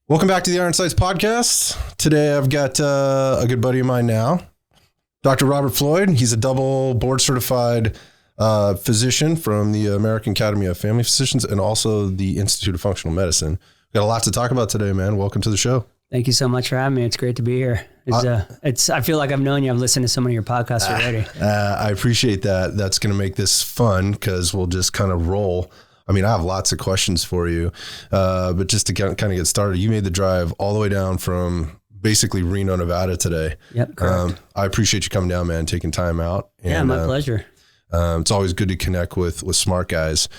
Welcome back to the Iron Sights podcast. Today I've got a good buddy of mine now, Dr. Robert Floyd. He's a double board certified physician from the American Academy of Family Physicians and also the Institute of Functional Medicine. We've got a lot to talk about today, man. Welcome to the show. Thank you so much for having me. It's great to be here. I feel like I've known you. I've listened to so many of your podcasts already. I appreciate that. That's going to make this fun because we'll just kind of roll. I mean, I have lots of questions for you, but just to kind of get started, you made the drive all the way down from basically Reno, Nevada today. Yep, correct. I appreciate you coming down, man, taking time out. And, my pleasure. It's always good to connect with smart guys.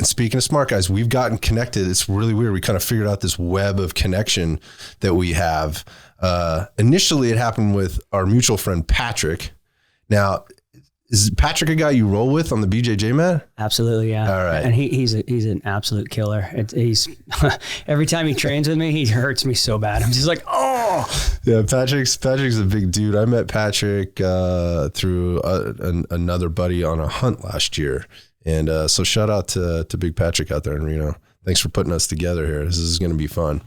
Speaking of smart guys, we've gotten connected. It's really weird. We kind of figured out this web of connection that we have. Initially, it happened with our mutual friend, Patrick. Now, is Patrick a guy you roll with on the BJJ mat? Absolutely, yeah. All right. And he's an absolute killer. He's every time he trains with me, he hurts me so bad. I'm just like, oh. Yeah, Patrick's a big dude. I met Patrick through another buddy on a hunt last year. And so shout out to Big Patrick out there in Reno. Thanks for putting us together here. This is going to be fun.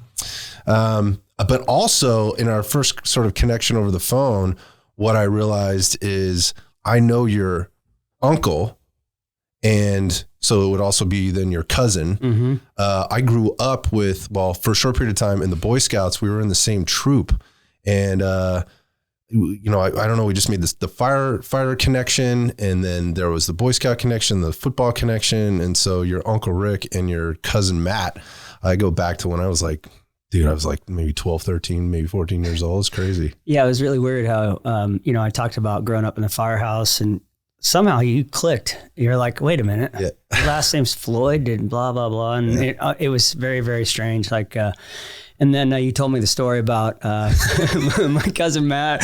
But also in our first sort of connection over the phone, what I realized is I know your uncle, and so it would also be then your cousin. Mm-hmm. I grew up for a short period of time in the Boy Scouts. We were in the same troop, and I don't know. We just made the fire connection, and then there was the Boy Scout connection, the football connection, and so your Uncle Rick and your cousin Matt. I go back to when I was like. Dude, I was like maybe 12, 13, maybe 14 years old. It's crazy. Yeah, it was really weird how, I talked about growing up in the firehouse and somehow you clicked. You're like, wait a minute. Yeah. Your last name's Floyd and blah, blah, blah. And it was very, very strange. Like, and then you told me the story about my cousin Matt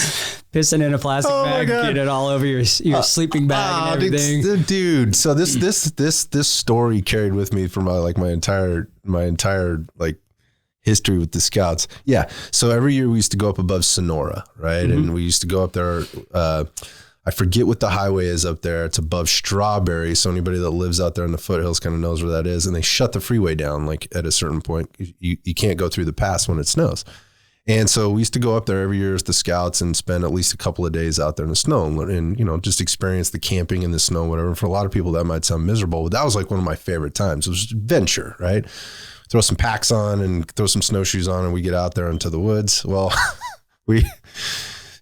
pissing in a plastic bag, getting it all over your sleeping bag and everything. Dude, so this story carried with me for my entire history with the Scouts. Yeah. So every year we used to go up above Sonora, right? Mm-hmm. And we used to go up there. I forget what the highway is up there. It's above Strawberry. So anybody that lives out there in the foothills kind of knows where that is. And they shut the freeway down like at a certain point. You can't go through the pass when it snows. And so we used to go up there every year as the Scouts and spend at least a couple of days out there in the snow and just experience the camping in the snow, whatever. For a lot of people that might sound miserable, but that was like one of my favorite times. It was adventure, right? Throw some packs on and throw some snowshoes on and we get out there into the woods. Well,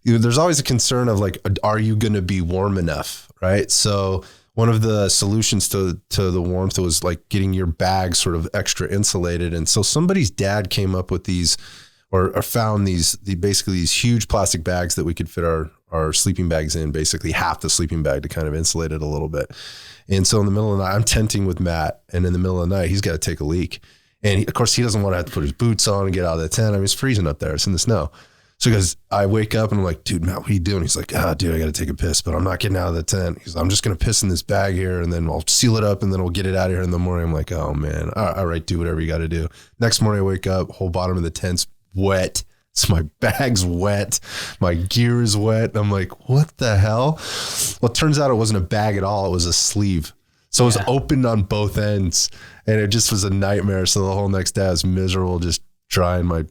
there's always a concern of like, are you going to be warm enough? Right. So one of the solutions to the warmth was like getting your bag sort of extra insulated. And so somebody's dad came up with these or found basically these huge plastic bags that we could fit our sleeping bags in, basically half the sleeping bag to kind of insulate it a little bit. And so in the middle of the night, I'm tenting with Matt, and in the middle of the night, he's got to take a leak. And of course, he doesn't want to have to put his boots on and get out of the tent. I mean, it's freezing up there. It's in the snow. So I wake up and I'm like, dude, Matt, what are you doing? He's like, dude, I got to take a piss, but I'm not getting out of the tent. He's like, I'm just going to piss in this bag here and then I'll seal it up and then we'll get it out of here in the morning. I'm like, oh man, all right, do whatever you got to do. Next morning I wake up, whole bottom of the tent's wet. So my bag's wet. My gear is wet. I'm like, what the hell? Well, it turns out it wasn't a bag at all. It was a sleeve. So it was opened on both ends and it just was a nightmare. So the whole next day I was miserable, just drying my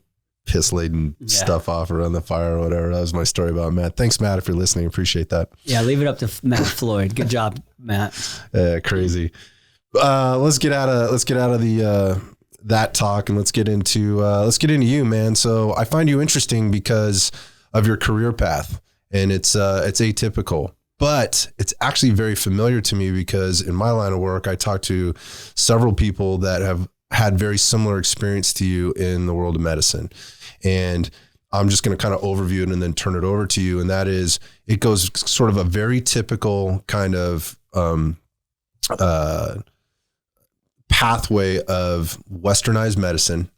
piss laden stuff off around the fire or whatever. That was my story about Matt. Thanks, Matt, if you're listening. Appreciate that. Yeah. Leave it up to Matt Floyd. Good job, Matt. Yeah. Crazy. Let's get out of the, that talk and let's get into you, man. So I find you interesting because of your career path and it's atypical. But it's actually very familiar to me because in my line of work, I talk to several people that have had very similar experience to you in the world of medicine. And I'm just going to kind of overview it and then turn it over to you. And that is, it goes sort of a very typical kind of pathway of westernized medicine.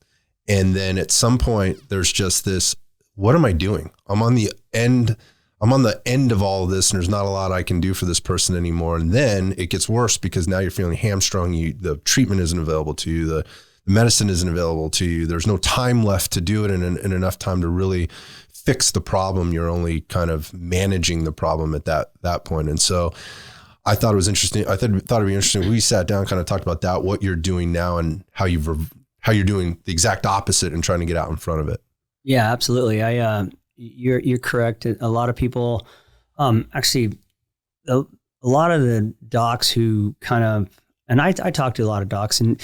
And then at some point, there's just this, what am I doing? I'm on the end of all of this and there's not a lot I can do for this person anymore. And then it gets worse because now you're feeling hamstrung. The treatment isn't available to you. The medicine isn't available to you. There's no time left to do it and enough time to really fix the problem. You're only kind of managing the problem at that point. And so I thought it was interesting. I thought it'd be interesting. We sat down, kind of talked about that, what you're doing now and how you've how you're doing the exact opposite and trying to get out in front of it. Yeah, absolutely. You're correct. A lot of people, actually, a lot of the docs who kind of, and I talk to a lot of docs, and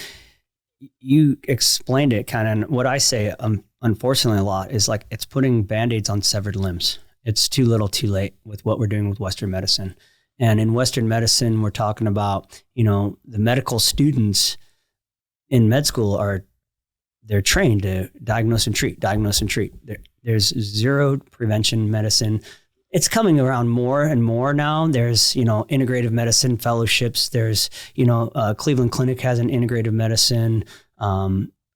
you explained it kind of. What I say, unfortunately, a lot is like it's putting Band-Aids on severed limbs. It's too little, too late with what we're doing with Western medicine. And in Western medicine, we're talking about, the medical students in med school they're trained to diagnose and treat. There's zero prevention medicine. It's coming around more and more now. There's, integrative medicine fellowships. There's, Cleveland Clinic has an integrative medicine.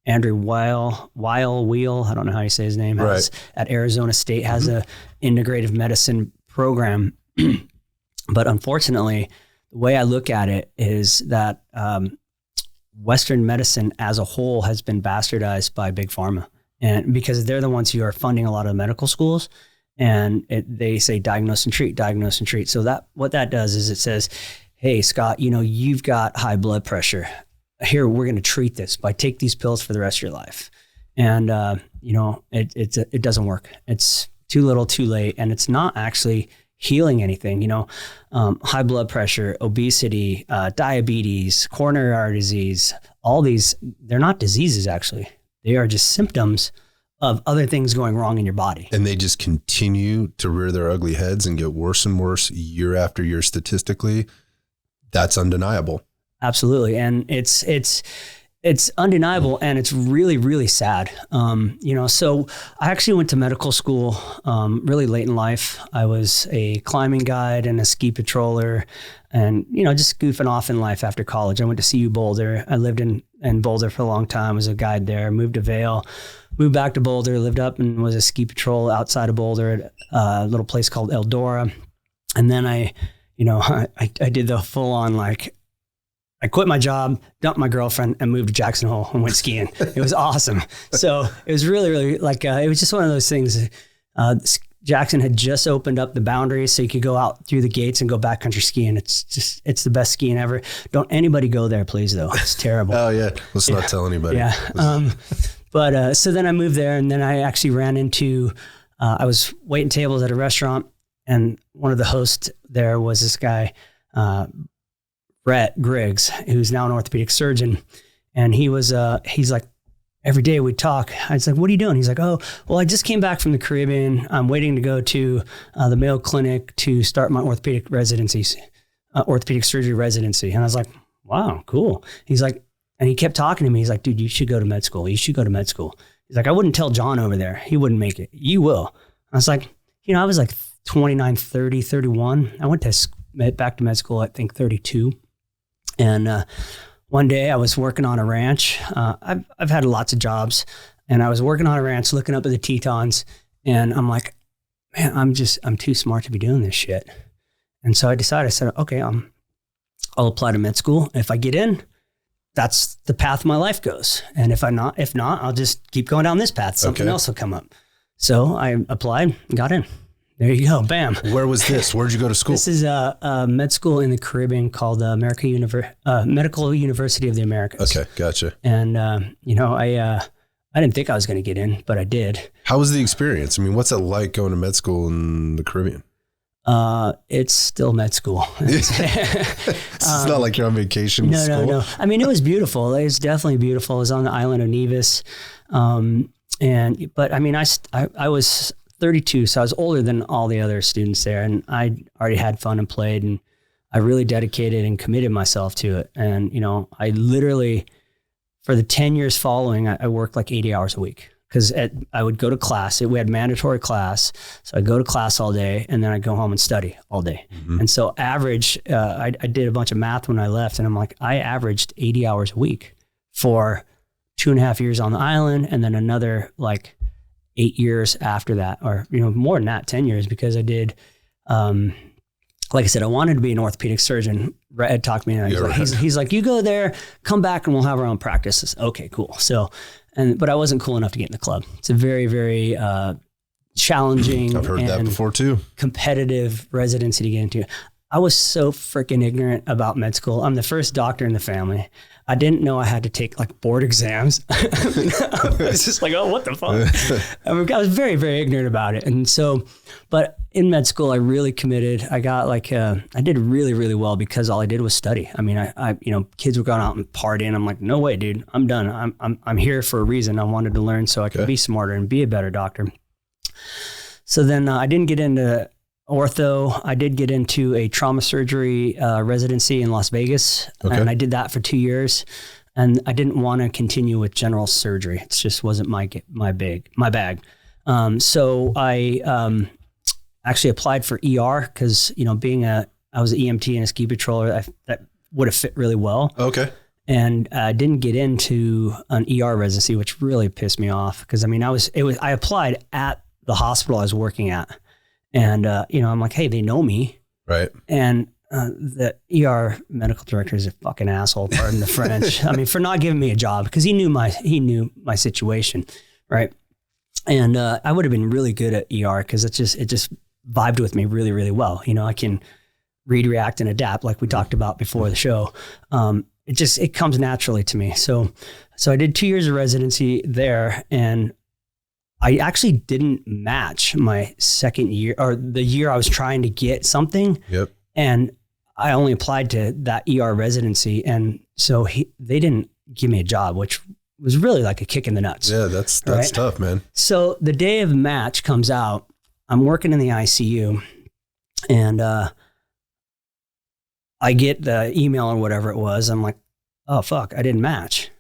Andrew Weil, I don't know how you say his name, at Arizona State has a integrative medicine program. But unfortunately, the way I look at it is that Western medicine as a whole has been bastardized by big pharma, and because they're the ones who are funding a lot of medical schools, and they say diagnose and treat. So what that does is it says, hey, Scott, you've got high blood pressure. Here, we're going to treat this by take these pills for the rest of your life. And, it doesn't work. It's too little, too late. And it's not actually healing anything, high blood pressure, obesity, diabetes, coronary artery disease, all these, they're not diseases actually. They are just symptoms of other things going wrong in your body. And they just continue to rear their ugly heads and get worse and worse year after year statistically. That's undeniable. Absolutely. And it's undeniable, and it's really, really sad. So I actually went to medical school really late in life. I was a climbing guide and a ski patroller, and, just goofing off in life after college. I went to CU Boulder. I lived in Boulder for a long time, was a guide there, moved to Vail, moved back to Boulder, lived up and was a ski patrol outside of Boulder at a little place called Eldora. And then I did the full on, I quit my job, dumped my girlfriend, and moved to Jackson Hole and went skiing. It was awesome. So it was really, really it was just one of those things. Jackson had just opened up the boundaries so you could go out through the gates and go backcountry skiing. It's the best skiing ever. Don't anybody go there, please, though. It's terrible. Oh, yeah. Let's not tell anybody. Yeah. But so then I moved there, and then I actually ran into, I was waiting tables at a restaurant, and one of the hosts there was this guy, Brett Griggs, who's now an orthopedic surgeon. And he's like, every day we'd talk. I was like, what are you doing? He's like, oh, well, I just came back from the Caribbean. I'm waiting to go to the Mayo Clinic to start my orthopedic surgery residency. And I was like, wow, cool. He's like, and he kept talking to me. He's like, dude, you should go to med school. He's like, I wouldn't tell John over there. He wouldn't make it. You will. I was like, I was like 29, 30, 31. I went back to med school, I think 32. And one day I was working on a ranch. I've had lots of jobs, and I was working on a ranch looking up at the Tetons, and I'm like, man, I'm too smart to be doing this shit. And so I said, okay, I'll apply to med school. If I get in, that's the path my life goes. And if not, I'll just keep going down this path. Something else will come up. So I applied and got in. There you go. Bam. Where was this? Where'd you go to school? This is a med school in the Caribbean called Medical University of the Americas. Okay. Gotcha. And, I didn't think I was going to get in, but I did. How was the experience? I mean, what's it like going to med school in the Caribbean? It's still med school. It's not like you're on vacation with school. No. I mean, it was beautiful. It was definitely beautiful. It was on the island of Nevis. But I mean, I was 32, so I was older than all the other students there, and I already had fun and played, and I really dedicated and committed myself to it. And, I literally, for the 10 years following, I worked like 80 hours a week, because I would go to class. We had mandatory class, so I'd go to class all day, and then I'd go home and study all day. Mm-hmm. And so average, I did a bunch of math when I left, and I'm like, I averaged 80 hours a week for 2.5 years on the island, and then another 8 years after that, or, more than that, 10 years, because I did, like I said, I wanted to be an orthopedic surgeon. Ed talked me into it. He's like, you go there, come back, and we'll have our own practice. Okay, cool. So, but I wasn't cool enough to get in the club. It's a very, very challenging. I've heard that before too. Competitive residency to get into. I was so freaking ignorant about med school. I'm the first doctor in the family. I didn't know I had to take like board exams. I was just like, oh, what the fuck? I was very, very ignorant about it. And so, but in med school, I really committed. I got like, I did really, really well because all I did was study. I mean, I kids were going out and partying. I'm like, no way, dude, I'm done. I'm here for a reason. I wanted to learn so I could be smarter and be a better doctor. So then I didn't get into ortho. I did get into a trauma surgery residency in Las Vegas, and I did that for 2 years. And I didn't want to continue with general surgery. It just wasn't my bag. So I actually applied for ER because I was an EMT and a ski patroller. That would have fit really well. Okay. And I didn't get into an ER residency, which really pissed me off because I applied at the hospital I was working at. And, I'm like, hey, they know me. Right. And the ER medical director is a fucking asshole, pardon the French. I mean, for not giving me a job because he knew my situation. Right. And I would have been really good at ER because it just vibed with me really, really well. I can read, react, and adapt like we talked about before the show. It comes naturally to me. So I did 2 years of residency there, and I actually didn't match my second year or the year I was trying to get something. Yep. And I only applied to that ER residency. And so they didn't give me a job, which was really like a kick in the nuts. Yeah, that's tough, man. So the day of match comes out. I'm working in the ICU, and I get the email or whatever it was. I'm like, oh, fuck, I didn't match.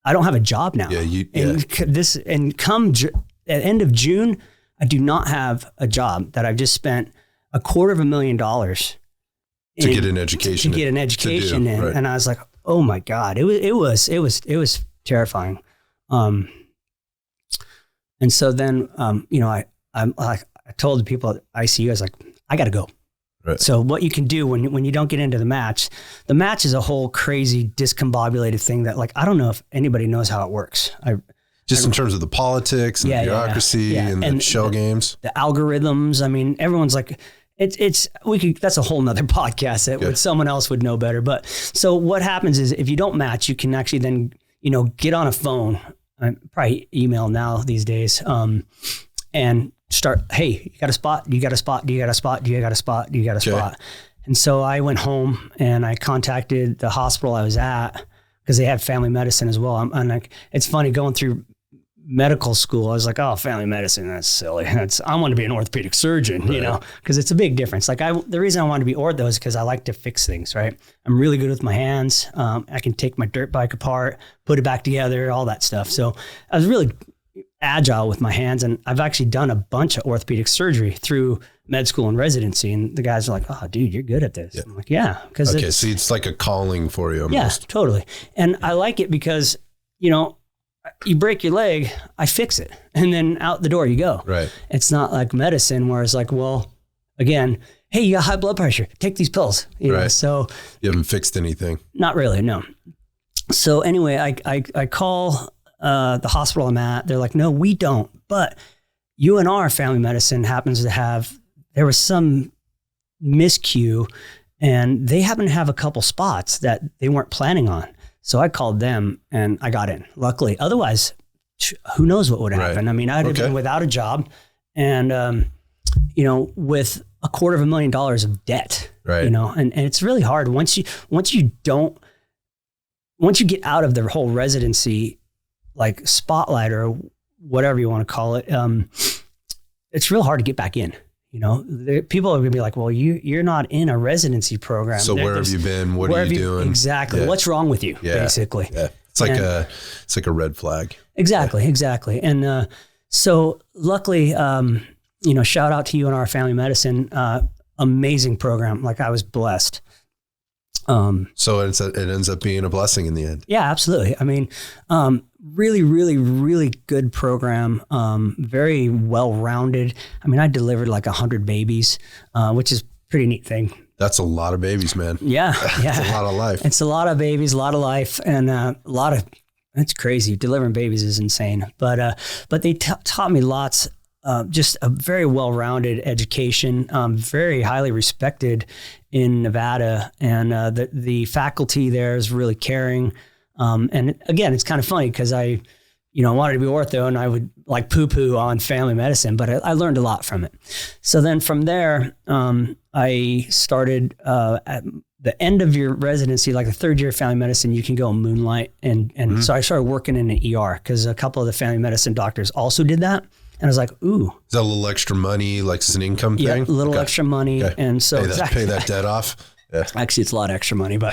I don't have a job now. And come at the end of June, I do not have a job that I've just spent $250,000 to get an education. Right. And I was like, oh my God, it was terrifying. And so then, I told the people at ICU, I was like, I got to go. Right. So what you can do when you don't get into the match is a whole crazy discombobulated thing that, like, I don't know if anybody knows how it works. In terms of the politics and the bureaucracy and the shell games, the algorithms. I mean, everyone's like, that's a whole nother podcast that someone else would know better. But so what happens is if you don't match, you can actually then, get on a phone, probably email now these days, and start, hey, you got a spot? Do you got a spot? Do you got a spot? Do you got a spot? Do you got a spot? And so I went home and I contacted the hospital I was at because they had family medicine as well. I'm like, it's funny going through medical school. I was like, oh, family medicine, that's silly. I want to be an orthopedic surgeon, because it's a big difference. Like the reason I want to be ortho is because I like to fix things, right? I'm really good with my hands. I can take my dirt bike apart, put it back together, all that stuff. So I was really agile with my hands, and I've actually done a bunch of orthopedic surgery through med school and residency, and the guys are like, oh, dude, you're good at this. I'm like, yeah. So it's like a calling for you almost. Yeah, totally. And I like it because, you break your leg, I fix it, and then out the door you go. Right. It's not like medicine where it's like, well, again, hey, you got high blood pressure, take these pills. Right. So you haven't fixed anything. Not really, no. So anyway, I call the hospital I'm at. They're like, no, we don't. But UNR Family Medicine happens to have, there was some miscue, and they happen to have a couple spots that they weren't planning on. So I called them and I got in, luckily. Otherwise, who knows what would happen? Right. I mean, I'd have been without a job and, with $250,000 of debt, right. And it's really hard once you get out of the whole residency, like spotlight or whatever you want to call it. It's real hard to get back in. People are going to be like, well, you're not in a residency program. So where have you been? What are you doing? Exactly. Yeah. What's wrong with you, basically? Yeah. It's like a red flag. Exactly. Yeah. Exactly. And so luckily, shout out to UNR Family Medicine, amazing program. Like I was blessed. So it ends up being a blessing in the end. Yeah, absolutely. I mean, really, really, really good program. Very well-rounded. I mean, I delivered like 100 babies, which is a pretty neat thing. That's a lot of babies, man. Yeah. Yeah. It's a lot of life. It's a lot of babies, a lot of life, and it's crazy. Delivering babies is insane. But they taught me lots just a very well-rounded education, very highly respected in Nevada. And the faculty there is really caring. And again, it's kind of funny because I wanted to be ortho and I would like poo-poo on family medicine, but I learned a lot from it. So then from there, I started at the end of your residency, like the third year of family medicine, you can go and moonlight. And so I started working in an ER because a couple of the family medicine doctors also did that. And I was like, ooh. Is that a little extra money, like it's an income thing? Yeah, a little extra money. Okay. And so pay that debt off. Yeah. Actually, it's a lot of extra money, but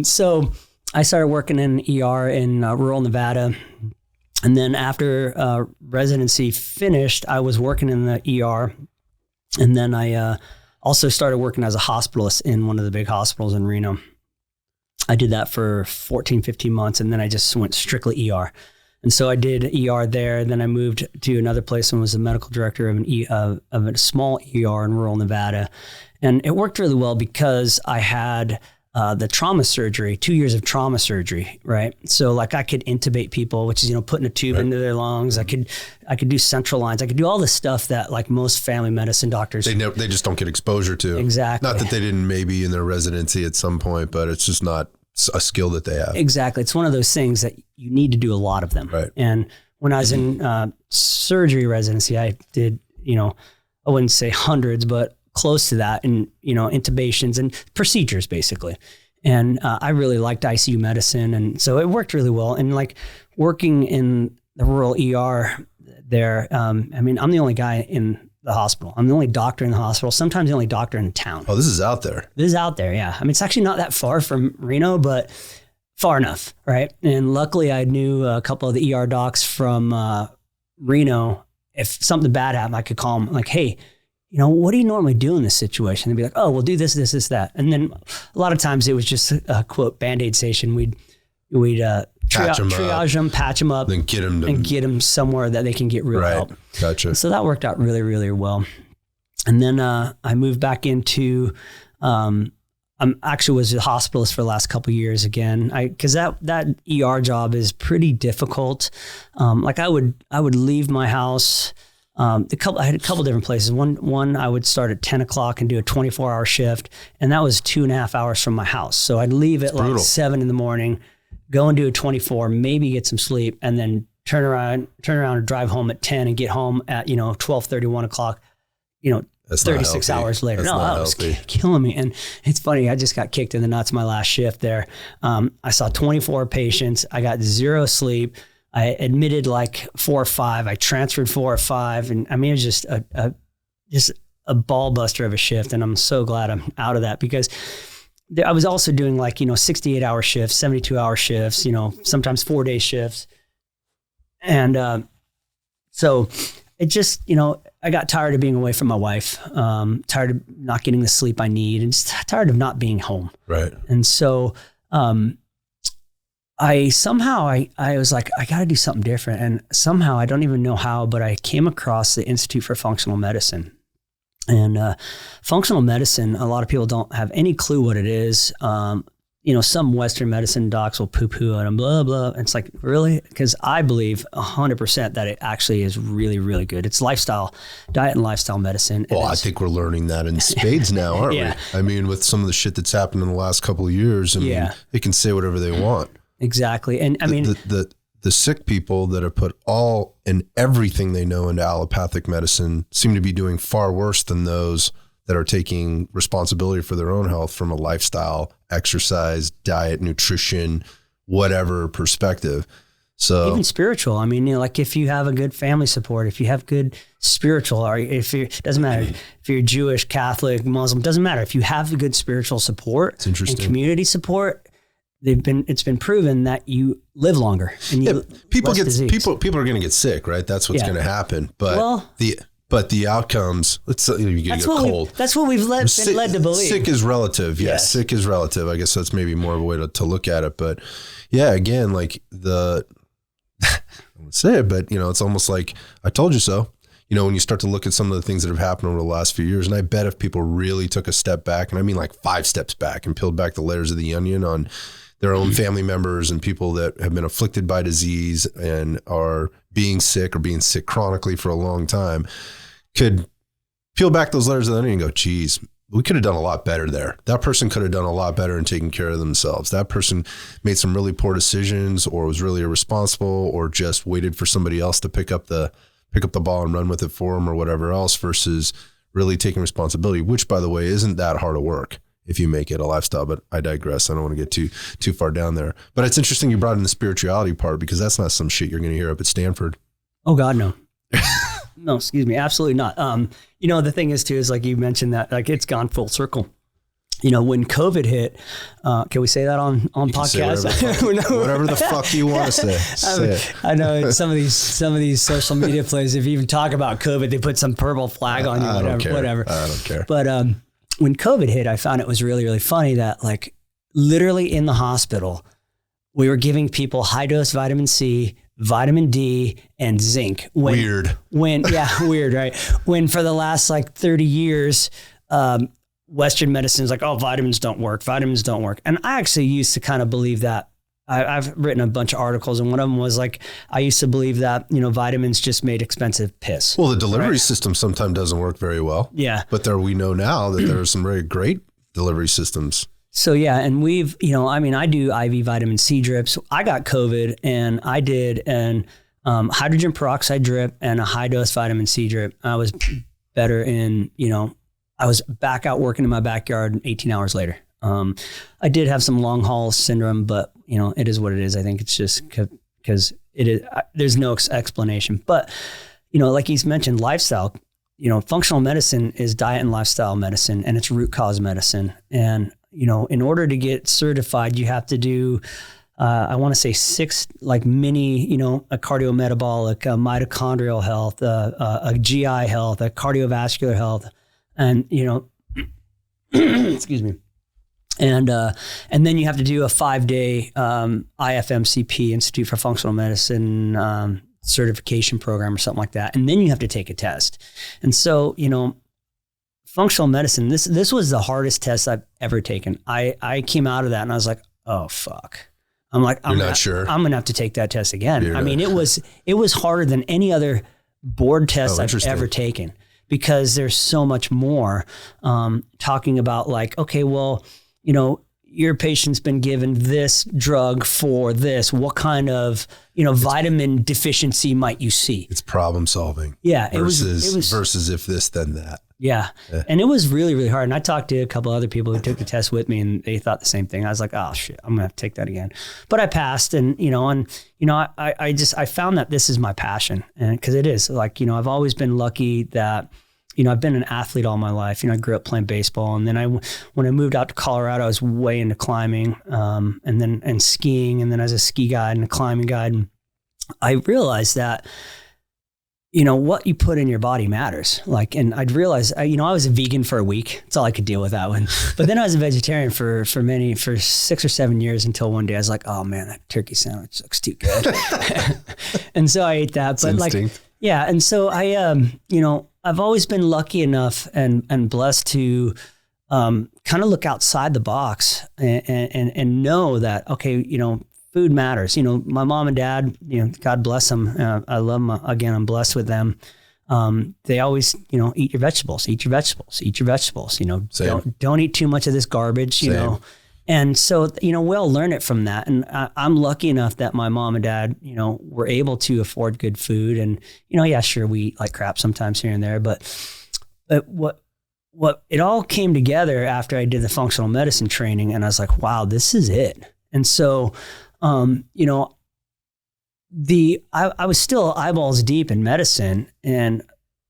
so I started working in ER in rural Nevada. And then after residency finished, I was working in the ER. And then I also started working as a hospitalist in one of the big hospitals in Reno. I did that for 14, 15 months, and then I just went strictly ER. And so I did ER there. Then I moved to another place and was the medical director of a small ER in rural Nevada. And it worked really well because I had the trauma surgery, 2 years of trauma surgery, right? So like I could intubate people, which is, putting a tube into their lungs. I could do central lines. I could do all the stuff that like most family medicine doctors. They just don't get exposure to. Exactly. Not that they didn't maybe in their residency at some point, but it's just not a skill that they have. Exactly. It's one of those things that you need to do a lot of them. Right. And when I was in surgery residency, I did, I wouldn't say hundreds, but close to that, and intubations and procedures basically. And I really liked ICU medicine, and so it worked really well. And like working in the rural ER there, I'm the only guy in the hospital. I'm the only doctor in the hospital. Sometimes the only doctor in town. Oh, this is out there. This is out there, yeah. It's actually not that far from Reno, but far enough, right? And luckily, I knew a couple of the ER docs from Reno. If something bad happened, I could call them like, hey, what do you normally do in this situation? They'd be like, oh, we'll do this, this, this, that. And then a lot of times it was just a quote Band-Aid station. We'd triage them, patch them up, then get them somewhere that they can get real help. Gotcha. So that worked out really, really well. And then I moved back into, I actually was a hospitalist for the last couple of years again. Cause that ER job is pretty difficult. Like I would leave my house. I had a couple different places. One I would start at 10 o'clock and do a 24-hour shift, and that was 2.5 hours from my house. So I'd leave at like 7 in the morning, go and do a 24, maybe get some sleep, and then turn around and drive home at 10 and get home at 12:30, 1 o'clock. That's 36 hours later. That was killing me. And it's funny, I just got kicked in the nuts my last shift there. I saw 24 patients. I got zero sleep. I admitted like 4 or 5. I transferred 4 or 5. And it was just a ball buster of a shift. And I'm so glad I'm out of that, because I was also doing like, 68-hour shifts, 72-hour shifts, sometimes 4-day shifts. And so it just, I got tired of being away from my wife, tired of not getting the sleep I need, and just tired of not being home. Right. And so I was like, I got to do something different. And somehow, I don't even know how, but I came across the Institute for Functional Medicine. And functional medicine, a lot of people don't have any clue what it is. Some Western medicine docs will poo-poo it and blah, blah. And it's like, really? Because I believe 100% that it actually is really, really good. It's diet and lifestyle medicine. Well, I think we're learning that in spades now, aren't we? With some of the shit that's happened in the last couple of years, they can say whatever they want. Exactly. And the sick people that have put all and everything they know into allopathic medicine seem to be doing far worse than those that are taking responsibility for their own health from a lifestyle, exercise, diet, nutrition, whatever perspective. So even spiritual. Like if you have a good family support, if you have good spiritual, or doesn't matter if you're Jewish, Catholic, Muslim, doesn't matter. If you have good spiritual support and community support, it's been proven that you live longer and people are going to get sick, right? That's what's going to happen. But the outcomes, you get a cold. That's what we've been led to believe. Sick is relative. Yes. Sick is relative. I guess that's maybe more of a way to look at it. But again, like I would say it, but it's almost like I told you so. When you start to look at some of the things that have happened over the last few years, and I bet if people really took a step back, and I mean like 5 steps back and peeled back the layers of the onion on their own family members and people that have been afflicted by disease and are being sick or being sick chronically for a long time could peel back those layers of the onion and go, geez, we could have done a lot better there. That person could have done a lot better in taking care of themselves. That person made some really poor decisions or was really irresponsible or just waited for somebody else to pick up the ball and run with it for them or whatever else, versus really taking responsibility, which, by the way, isn't that hard of work if you make it a lifestyle. But I digress. I don't want to get too far down there. But it's interesting you brought in the spirituality part, because that's not some shit you're going to hear up at Stanford. Oh God, no. No, excuse me. Absolutely not. The thing is too, is like you mentioned that, like, it's gone full circle. When COVID hit, can we say that on podcast? Whatever the fuck you want to say. Say it. I know some of these social media plays, if you even talk about COVID, they put some purple flag on you, whatever. I don't care. But when COVID hit, I found it was really, really funny that, like, literally in the hospital, we were giving people high dose vitamin C, vitamin D, and zinc. Weird, right? When for the last like 30 years, Western medicine is like, oh, vitamins don't work. And I actually used to kind of believe that. I've written a bunch of articles, and one of them was like, I used to believe that, vitamins just made expensive piss. Well, the delivery system sometimes doesn't work very well. Yeah. But we know now that there are some very great delivery systems. So yeah, and we've, I do IV vitamin C drips. I got COVID and I did an hydrogen peroxide drip and a high dose vitamin C drip. I was better I was back out working in my backyard 18 hours later. I did have some long haul syndrome, but it is what it is. I think it's just because it is, there's no explanation, but like he's mentioned, lifestyle, functional medicine is diet and lifestyle medicine, and it's root cause medicine. And, in order to get certified, you have to do, I want to say 6 like mini, a cardiometabolic, a mitochondrial health, a GI health, a cardiovascular health, and, excuse me. And then you have to do a 5-day IFMCP, Institute for Functional Medicine, certification program or something like that. And then you have to take a test. And so, functional medicine, this was the hardest test I've ever taken. I came out of that and I was like, oh, fuck. I'm like, I'm going to have to take that test again. It was harder than any other board test I've ever taken, because there's so much more talking about, like, okay, well, your patient's been given this drug for this. What kind of, vitamin deficiency might you see? It's problem solving. Yeah. Versus if this, then that. Yeah. And it was really, really hard. And I talked to a couple other people who took the test with me, and they thought the same thing. I was like, oh shit, I'm going to have to take that again. But I passed, and, I found that this is my passion. And cause it is, like, I've always been lucky that, I've been an athlete all my life. I grew up playing baseball, and then when I moved out to Colorado, I was way into climbing, and skiing. And then as a ski guide and a climbing guide, and I realized that, what you put in your body matters. Like, and I'd realized, I was a vegan for a week. That's all I could deal with that one. But then I was a vegetarian for 6 or 7 years, until one day I was like, oh man, that turkey sandwich looks too good. And so I ate that. But instinct. Yeah. And so I've always been lucky enough and blessed to kind of look outside the box and know that, okay, food matters. My mom and dad, God bless them. I love them. Again, I'm blessed with them. They always, eat your vegetables, eat your vegetables, don't eat too much of this garbage, And so, we all learn it from that. And I'm lucky enough that my mom and dad, were able to afford good food. And, yeah, sure, we eat like crap sometimes here and there. But what it all came together after I did the functional medicine training. And I was like, wow, this is it. And so, I was still eyeballs deep in medicine, and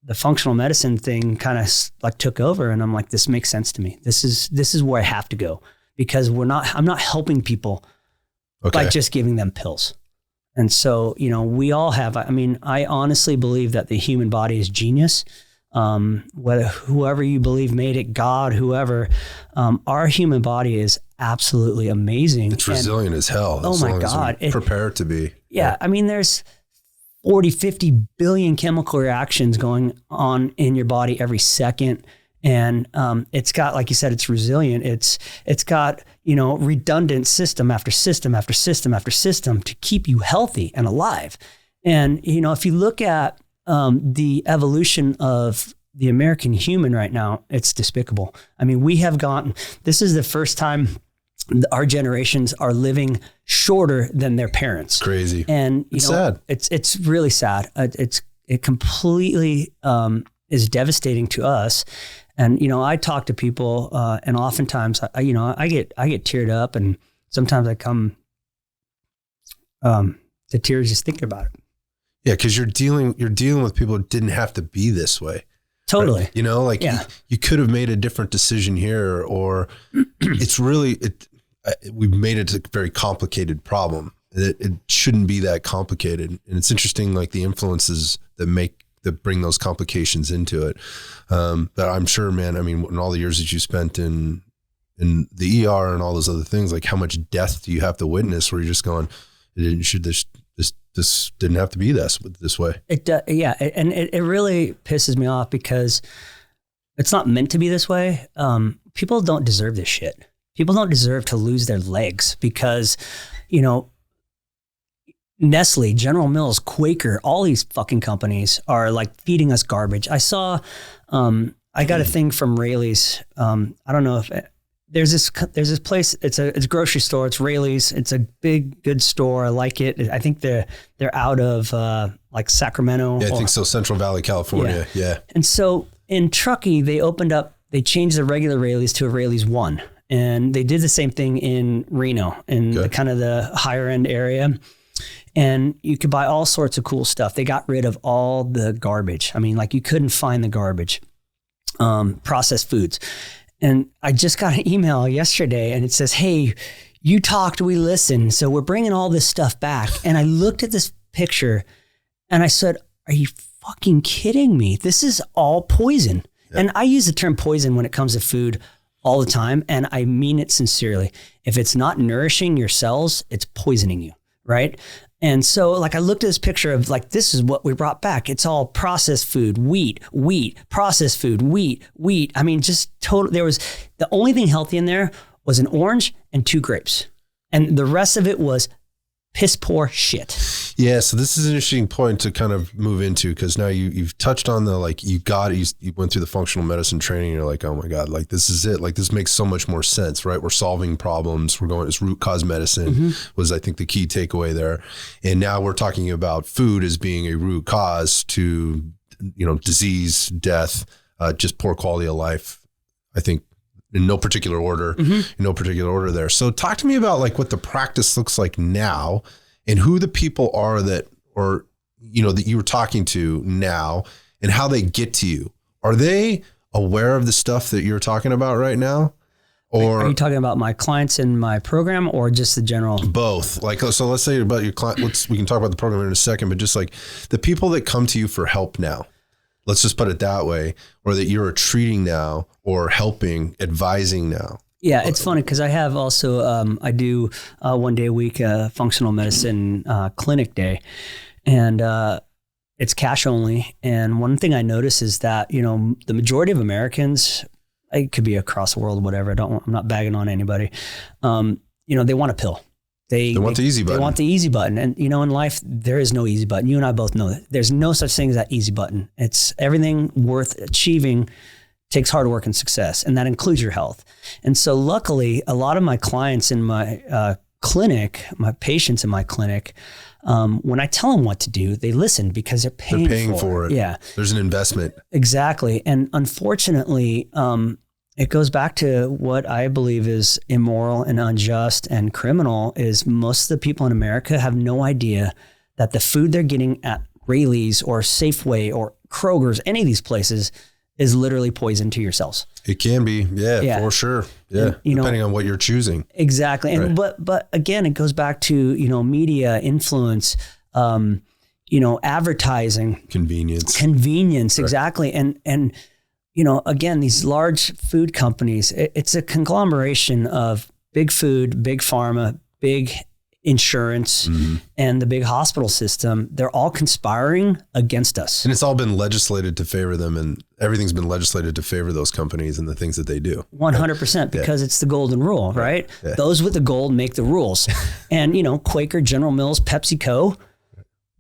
the functional medicine thing kind of like took over. And I'm like, this makes sense to me. This is where I have to go. Because I'm not helping people by just giving them pills. And so, we all have, I honestly believe that the human body is genius. Whoever you believe made it, God, whoever, our human body is absolutely amazing. It's resilient as hell. Oh my God. Prepare it to be. Yeah. There's 40, 50 billion chemical reactions going on in your body every second. And it's got, like you said, it's resilient. It's got, redundant system after system after system after system to keep you healthy and alive. And, if you look at the evolution of the American human right now, it's despicable. I mean, this is the first time our generations are living shorter than their parents. Crazy. And, it's sad. It's really sad. It completely is devastating to us. And, I talk to people and oftentimes, I get teared up, and sometimes I come to tears just thinking about it. Yeah, because you're dealing with people who didn't have to be this way. Totally. Right? You could have made a different decision here, or it's really, we've made it a very complicated problem. It shouldn't be that complicated. And it's interesting, like the influences that bring those complications into it. But I'm sure, man, I mean, in all the years that you spent in the ER and all those other things, like how much death do you have to witness where you're just going, this didn't have to be this way. Yeah. And it really pisses me off because it's not meant to be this way. People don't deserve this shit. People don't deserve to lose their legs because, Nestle, General Mills, Quaker, all these fucking companies are like feeding us garbage. I saw, I got a thing from Rayleigh's. I don't know if there's this place. It's a grocery store. It's Rayleigh's. It's a big, good store. I like it. I think they're out of like Sacramento. Yeah, I think so. Central Valley, California. Yeah. And so in Truckee, they changed the regular Rayleigh's to a Rayleigh's One. And they did the same thing in Reno, in kind of the higher end area. And you could buy all sorts of cool stuff. They got rid of all the garbage. I mean, like you couldn't find the garbage, processed foods. And I just got an email yesterday and it says, hey, you talked, we listened. So we're bringing all this stuff back. And I looked at this picture and I said, are you fucking kidding me? This is all poison. Yeah. And I use the term poison when it comes to food all the time. And I mean it sincerely. If it's not nourishing your cells, it's poisoning you. Right. And so like I looked at this picture of like, this is what we brought back. It's all processed food, wheat, processed food, wheat. I mean, just total. There was the only thing healthy in there was an orange and 2 grapes. And the rest of it was piss poor shit. Yeah. So this is an interesting point to kind of move into, because now you've touched on the, like, you went through the functional medicine training and you're like, oh my God, like this is it. Like this makes so much more sense, right? We're solving problems. We're going, it's root cause medicine was, I think, the key takeaway there. And now we're talking about food as being a root cause to, disease, death, just poor quality of life. I think in no particular order, there. So talk to me about like what the practice looks like now and who the people are that you were talking to now and how they get to you. Are they aware of the stuff that you're talking about right now? Or are you talking about my clients in my program or just the general? Both. Like, so let's say about your client, we can talk about the program in a second, but just like the people that come to you for help now. Let's just put it that way, or that you're treating now or helping, advising now. Yeah, it's funny because I have also, I do 1 day a week functional medicine clinic day, and it's cash only. And one thing I notice is that, the majority of Americans, it could be across the world, whatever. I'm not bagging on anybody. They want a pill. They want the easy button. They want the easy button. And, in life, there is no easy button. You and I both know that. There's no such thing as that easy button. It's everything worth achieving takes hard work and success, and that includes your health. And so luckily, a lot of my clients in my clinic, my patients in my clinic, when I tell them what to do, they listen because they're paying for it. Yeah. There's an investment. Exactly. And unfortunately, it goes back to what I believe is immoral and unjust and criminal is most of the people in America have no idea that the food they're getting at Rayleigh's or Safeway or Kroger's, any of these places, is literally poison to your cells. It can be. Yeah. For sure. Yeah. And, depending on what you're choosing. Exactly. And, right. but again, it goes back to, media influence, advertising. Convenience. Right. Exactly. And, again, these large food companies, it's a conglomeration of big food, big pharma, big insurance, and the big hospital system, they're all conspiring against us. And it's all been legislated to favor them, and everything's been legislated to favor those companies and the things that they do. 100%, because it's the golden rule, right? Yeah. Those with the gold make the rules. And, Quaker, General Mills, PepsiCo,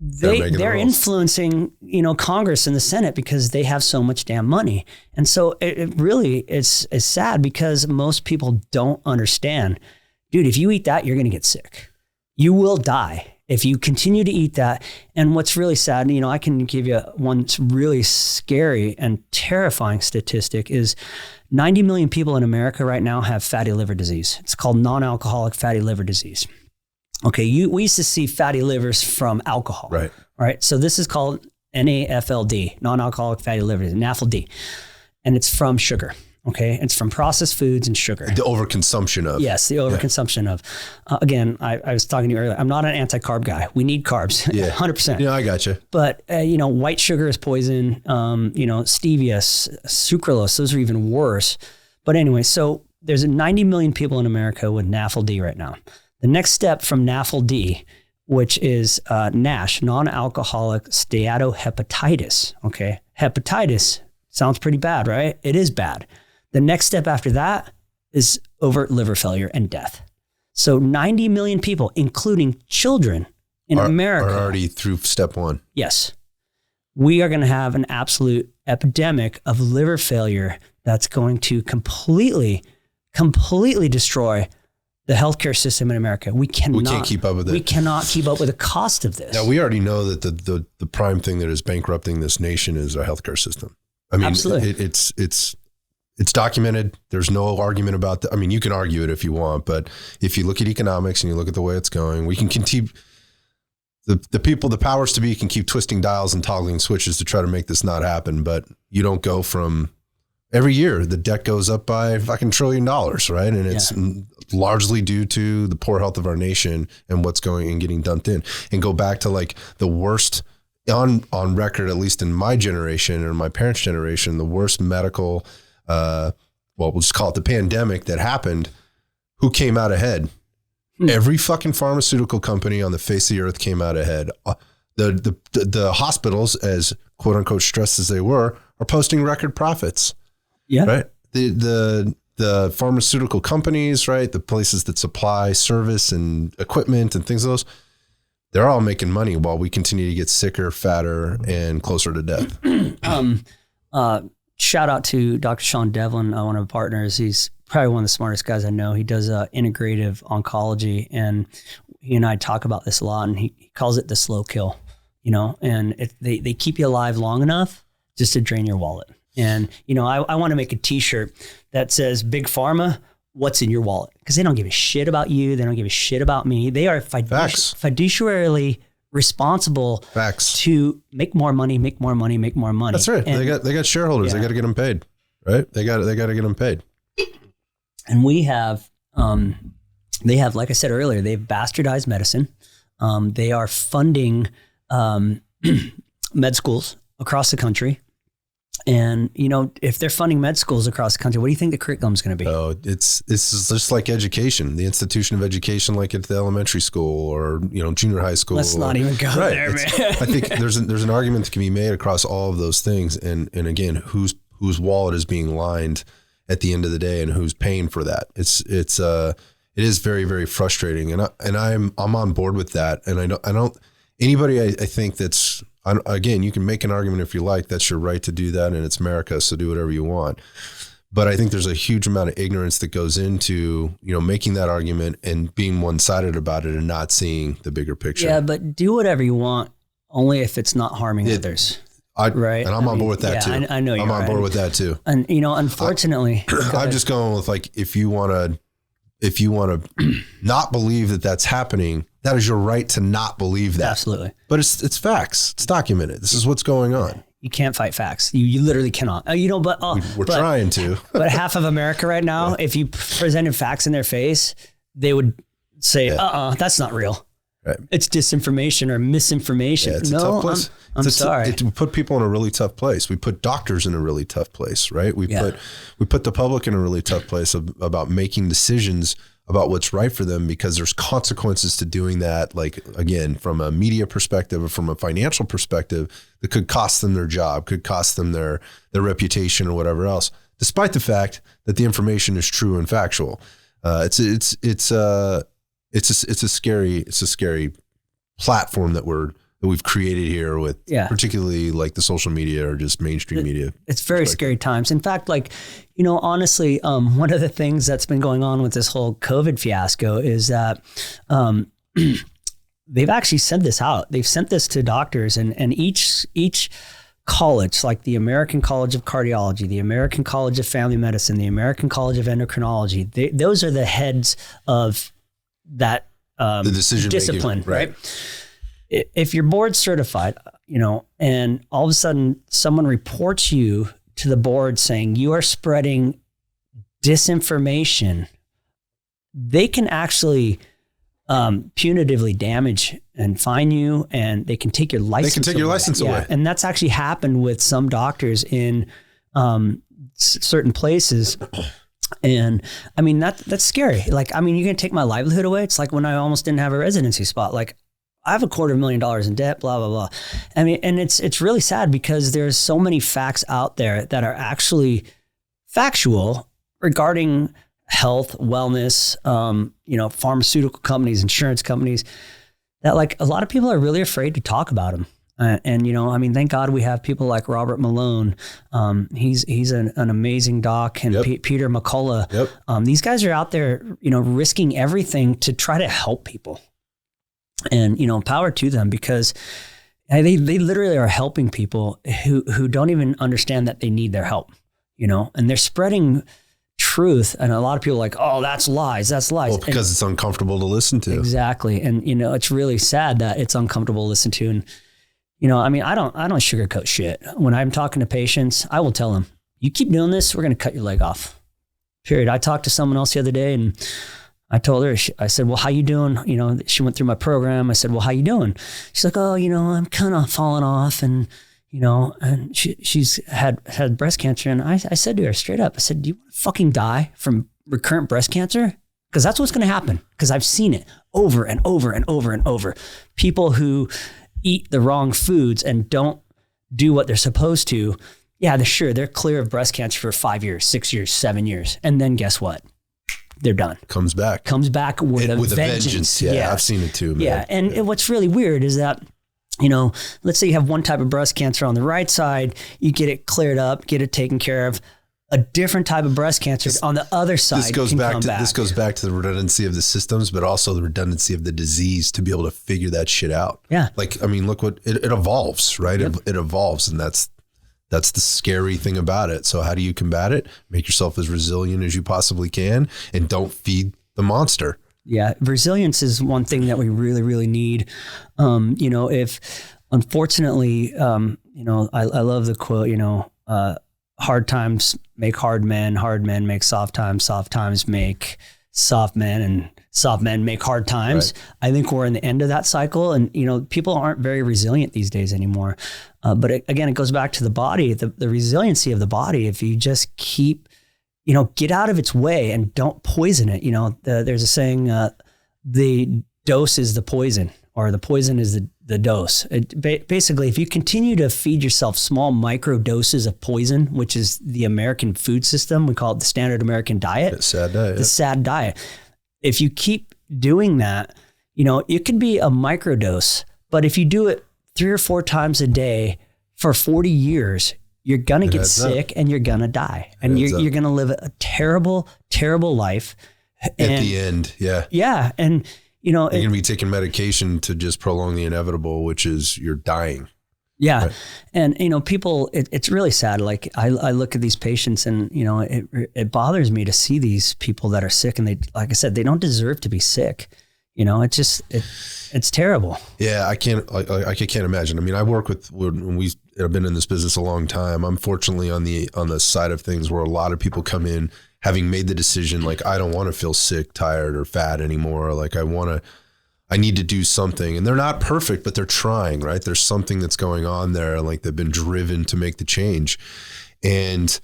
they're influencing, Congress and the Senate because they have so much damn money. And so it really is sad because most people don't understand, dude, if you eat that, you're going to get sick. You will die if you continue to eat that. And what's really sad, I can give you one really scary and terrifying statistic is 90 million people in America right now have fatty liver disease. It's called non-alcoholic fatty liver disease. Okay, we used to see fatty livers from alcohol. Right. So this is called NAFLD, non-alcoholic fatty liver disease, NAFLD. And it's from sugar. Okay. It's from processed foods and sugar. The overconsumption of. Yes. The overconsumption of. Again, I was talking to you earlier. I'm not an anti-carb guy. We need carbs. 100%. Yeah, I got you. But, white sugar is poison. Stevia, sucralose, those are even worse. But anyway, so there's 90 million people in America with NAFLD right now. The next step from NAFLD, which is NASH, non-alcoholic steatohepatitis. Okay. Hepatitis sounds pretty bad, right? It is bad. The next step after that is overt liver failure and death. So 90 million people, including children in America, are already through step one. Yes. We are going to have an absolute epidemic of liver failure that's going to completely destroy the healthcare system in America. We can't keep up with it. We cannot keep up with the cost of this. Now, we already know that the prime thing that is bankrupting this nation is our healthcare system. I mean, absolutely. It's documented. There's no argument about that. I mean, you can argue it if you want, but if you look at economics and you look at the way it's going, we can continue. The powers to be can keep twisting dials and toggling switches to try to make this not happen. But you don't go from every year, the debt goes up by fucking $1 trillion, right? And it's largely due to the poor health of our nation and what's going and getting dumped in. And go back to like the worst on record, at least in my generation or my parents' generation, the worst medical, we'll just call it the pandemic that happened. Who came out ahead? Every fucking pharmaceutical company on the face of the earth came out ahead. The hospitals, as quote unquote stressed as they were, are posting record profits. Yeah. Right. The pharmaceutical companies, right? The places that supply service and equipment and things of those, they're all making money while we continue to get sicker, fatter, and closer to death. Shout out to Dr. Sean Devlin, one of our partners. He's probably one of the smartest guys I know. He does integrative oncology, and he and I talk about this a lot, and he calls it the slow kill, and they keep you alive long enough just to drain your wallet. And, I want to make a t-shirt that says Big Pharma, what's in your wallet? Because they don't give a shit about you. They don't give a shit about me. They are fiduciarily responsible to make more money. That's right. And they got shareholders. Yeah. They got to get them paid, right? They got to get them paid. And we have, like I said earlier, they've bastardized medicine. They are funding med schools across the country. And, if they're funding med schools across the country, what do you think the curriculum is going to be? Oh, it's just like education, the institution of education, like at the elementary school or, junior high school. Let's not even go there, man. I think there's an argument that can be made across all of those things. And again, whose wallet is being lined at the end of the day and who's paying for that. It is very, very frustrating. And I'm on board with that. And I don't anybody I think that's, again, you can make an argument if you like, that's your right to do that. And it's America. So do whatever you want. But I think there's a huge amount of ignorance that goes into, making that argument and being one-sided about it and not seeing the bigger picture. Yeah, but do whatever you want, only if it's not harming others. Right. And I'm on board with that too. I know you're I'm on board with that too. And, unfortunately, I'm just going with like, if you want to not believe that that's happening, that is your right to not believe that. Absolutely. But it's facts. It's documented. This is what's going on. You can't fight facts. You literally cannot. We're trying to. But half of America right now, if you presented facts in their face, they would say, that's not real. Right. It's disinformation or misinformation. Yeah, it's a tough place. I'm sorry. We put people in a really tough place. We put doctors in a really tough place, right? We put the public in a really tough place about making decisions about what's right for them, because there's consequences to doing that. Like, again, from a media perspective or from a financial perspective, that could cost them their job, could cost them their reputation or whatever else, despite the fact that the information is true and factual. It's a scary platform that we've created here with particularly like the social media or just mainstream media. It's very scary times. In fact, like, honestly, one of the things that's been going on with this whole COVID fiasco is that they've actually sent this out. They've sent this to doctors, and each college, like the American College of Cardiology, the American College of Family Medicine, the American College of Endocrinology, those are the heads of that the decision discipline, making, right? If you're board certified, and all of a sudden someone reports you to the board saying you are spreading disinformation, they can actually punitively damage and fine you, and they can take your license. They can take your license away. And that's actually happened with some doctors in certain places. And I mean, that's scary. Like, I mean, you're going to take my livelihood away. It's like when I almost didn't have a residency spot. Like, I have $250,000 in debt, blah, blah, blah. I mean, and it's really sad because there's so many facts out there that are actually factual regarding health, wellness, pharmaceutical companies, insurance companies, that like a lot of people are really afraid to talk about them. Thank God we have people like Robert Malone. He's an amazing doc, and Peter McCullough. Yep. These guys are out there, risking everything to try to help people. And, power to them, because they literally are helping people who don't even understand that they need their help, and they're spreading truth. And a lot of people are like, oh, that's lies. Well, because it's uncomfortable to listen to. Exactly. And, it's really sad that it's uncomfortable to listen to. And, I don't sugarcoat shit. When I'm talking to patients, I will tell them, you keep doing this, we're going to cut your leg off. Period. I talked to someone else the other day, and I told her, I said, well, how you doing? She went through my program. I said, well, how you doing? She's like, oh, I'm kind of falling off. And, and she's had breast cancer. And I said to her straight up, I said, do you want to fucking die from recurrent breast cancer? Because that's what's going to happen. Because I've seen it over and over and over and over. People who eat the wrong foods and don't do what they're supposed to. Yeah, they're clear of breast cancer for 5 years, 6 years, 7 years. And then guess what? They're done. Comes back with a vengeance. Yeah, I've seen it too, man. Yeah. And what's really weird is that, let's say you have one type of breast cancer on the right side, you get it cleared up, get it taken care of. A different type of breast cancer on the other side This goes back to the redundancy of the systems, but also the redundancy of the disease to be able to figure that shit out. Yeah. Like, I mean, look what it evolves, right? Yep. It evolves, and that's the scary thing about it. So how do you combat it? Make yourself as resilient as you possibly can, and don't feed the monster. Yeah. Resilience is one thing that we really, really need. If unfortunately, I love the quote, hard times make hard men make soft times make soft men, and soft men make hard times. Right. I think we're in the end of that cycle, and, people aren't very resilient these days anymore. But again, it goes back to the body, the resiliency of the body. If you just keep, get out of its way and don't poison it. There's a saying, the dose is the poison, or the poison is the dose. Basically, if you continue to feed yourself small micro doses of poison, which is the American food system, we call it the standard American diet. The sad diet. The sad diet. If you keep doing that, it could be a microdose, but if you do it 3 or 4 times a day for 40 years, you're going to get sick and you're going to die. And you're going to live a terrible, terrible life. At the end. Yeah. Yeah. And, you're going to be taking medication to just prolong the inevitable, which is you're dying. Yeah. Right. And, people, it's really sad. Like I look at these patients, and, it bothers me to see these people that are sick, and like I said, they don't deserve to be sick. It's terrible. Yeah. I can't imagine. I mean, I work with, when we have been in this business a long time, I'm fortunately on the side of things where a lot of people come in having made the decision, like, I don't want to feel sick, tired, or fat anymore. Like, I need to do something. And they're not perfect, but they're trying, right? There's something that's going on there. Like, they've been driven to make the change. And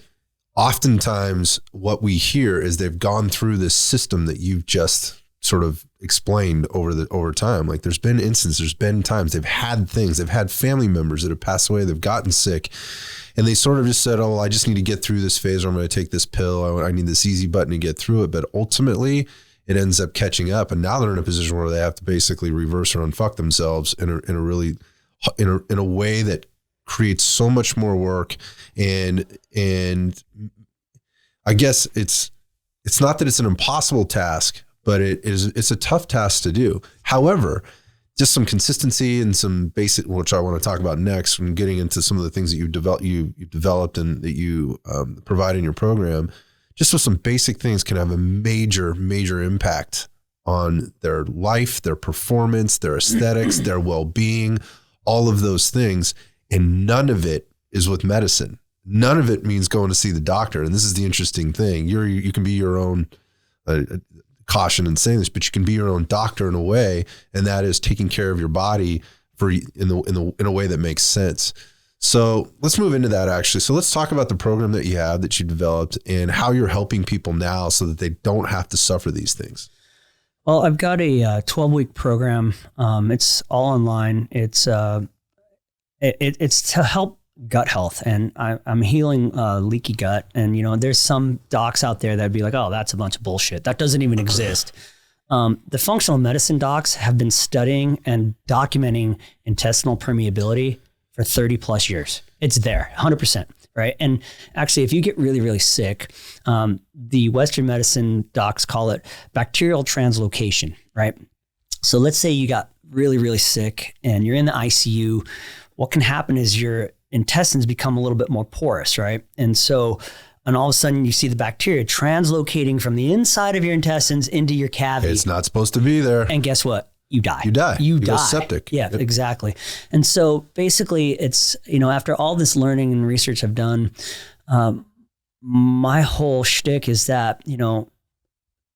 oftentimes what we hear is they've gone through this system that you've just sort of explained over time. Like there's been instances, there's been times they've had things, they've had family members that have passed away, they've gotten sick, and they sort of just said, oh, well, I just need to get through this phase, or I'm going to take this pill. I need this easy button to get through it. But ultimately it ends up catching up. And now they're in a position where they have to basically reverse or unfuck themselves in a way that creates so much more work. And I guess it's not that it's an impossible task, but it's a tough task to do. However, just some consistency and some basic, which I want to talk about next, when getting into some of the things that you've developed and that you provide in your program, just with some basic things can have a major, major impact on their life, their performance, their aesthetics, their well-being, all of those things. And none of it is with medicine. None of it means going to see the doctor. And this is the interesting thing. You can be your own, caution in saying this, but you can be your own doctor in a way, and that is taking care of your body in a way that makes sense. So let's move into that actually. So let's talk about the program that you have, that you developed, and how you're helping people now so that they don't have to suffer these things. Well, I've got a 12-week program. It's all online. It's to help gut health, and I'm healing leaky gut. And, there's some docs out there that'd be like, oh, that's a bunch of bullshit. That doesn't even exist. The functional medicine docs have been studying and documenting intestinal permeability for 30 plus years. It's there, 100%, right? And actually, if you get really, really sick, the Western medicine docs call it bacterial translocation, right? So let's say you got really, really sick and you're in the ICU. What can happen is your intestines become a little bit more porous, right? And all of a sudden you see the bacteria translocating from the inside of your intestines into your cavity. It's not supposed to be there. And guess what? You die. You go septic. Yeah, yep. Exactly. And so basically it's, after all this learning and research I've done, my whole shtick is that, a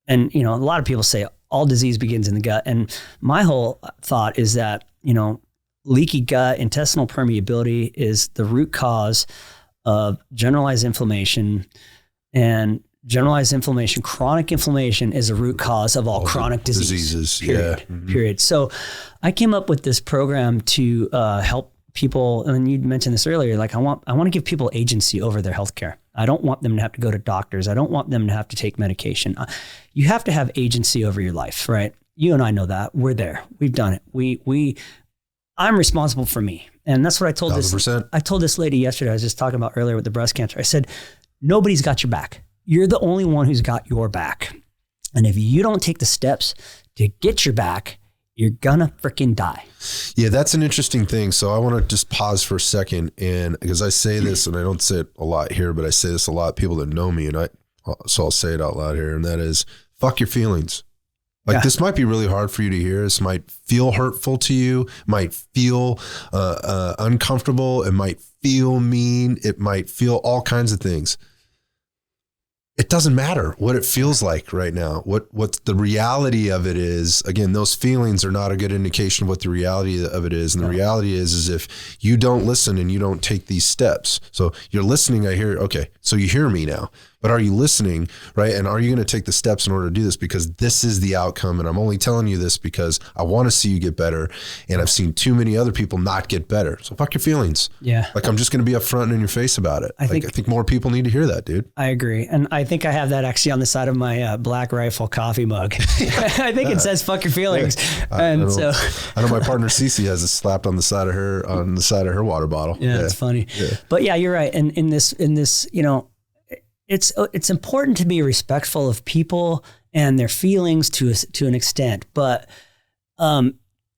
lot of people say all disease begins in the gut. And my whole thought is that, leaky gut, intestinal permeability is the root cause of generalized inflammation, and generalized inflammation, chronic inflammation is a root cause of all chronic diseases. Period. Yeah. Mm-hmm. Period. So I came up with this program to help people. And you mentioned this earlier, like I want to give people agency over their healthcare. I don't want them to have to go to doctors. I don't want them to have to take medication. You have to have agency over your life, right? You and I know that. We're there. We've done it. I'm responsible for me. And that's what I told 100%. I told this lady yesterday, I was just talking about earlier with the breast cancer. I said, nobody's got your back. You're the only one who's got your back. And if you don't take the steps to get your back, you're gonna freaking die. Yeah, that's an interesting thing. So I want to just pause for a second, and because I say this, and I don't say it a lot here, but I say this a lot, people that know me, so I'll say it out loud here, and that is, fuck your feelings. This might be really hard for you to hear. This might feel hurtful to you, might feel uncomfortable. It might feel mean. It might feel all kinds of things. It doesn't matter what it feels like right now. What the reality of it is, again, those feelings are not a good indication of what the reality of it is. And the reality is if you don't listen and you don't take these steps. So you're listening, I hear, okay, so you hear me now. But are you listening, right? And are you going to take the steps in order to do this? Because this is the outcome. And I'm only telling you this because I want to see you get better. And I've seen too many other people not get better. So fuck your feelings. Yeah. I'm just going to be upfront and in your face about it. I think more people need to hear that, dude. I agree. And I think I have that actually on the side of my Black Rifle coffee mug. I think it says fuck your feelings. I know my partner Cece has it slapped on the side of her water bottle. Yeah, it's funny. Yeah. But yeah, you're right. And in this, it's important to be respectful of people and their feelings to an extent, but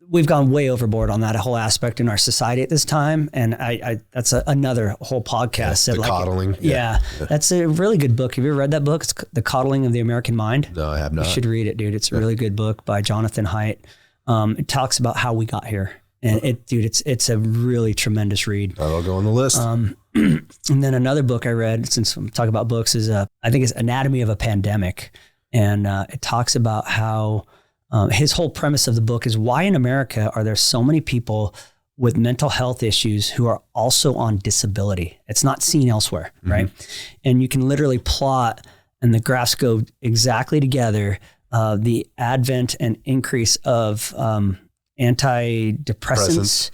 we've gone way overboard on that whole aspect in our society at this time. And I that's another whole podcast. The coddling. Yeah, that's a really good book. Have you ever read that book? It's The Coddling of the American Mind. No, I have not. You should read it, dude. It's a really good book by Jonathan Haidt. It talks about how we got here. And it's a really tremendous read. That'll go on the list. And then another book I read, since I'm talking about books, is I think it's Anatomy of a Pandemic. And it talks about how his whole premise of the book is why in America are there so many people with mental health issues who are also on disability. It's not seen elsewhere, right? And you can literally plot, and the graphs go exactly together, the advent and increase of antidepressants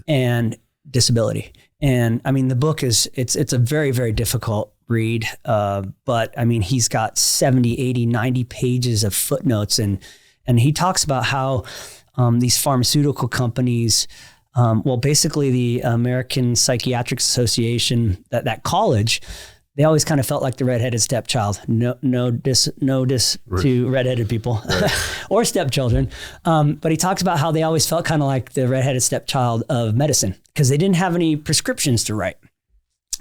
and disability. And I mean, the book it's a very, very difficult read. But I mean, he's got 70, 80, 90 pages of footnotes. And he talks about how these pharmaceutical companies, basically the American Psychiatric Association, that college, they always kind of felt like the redheaded stepchild. No diss to redheaded people or stepchildren. But he talks about how they always felt kind of like the redheaded stepchild of medicine because they didn't have any prescriptions to write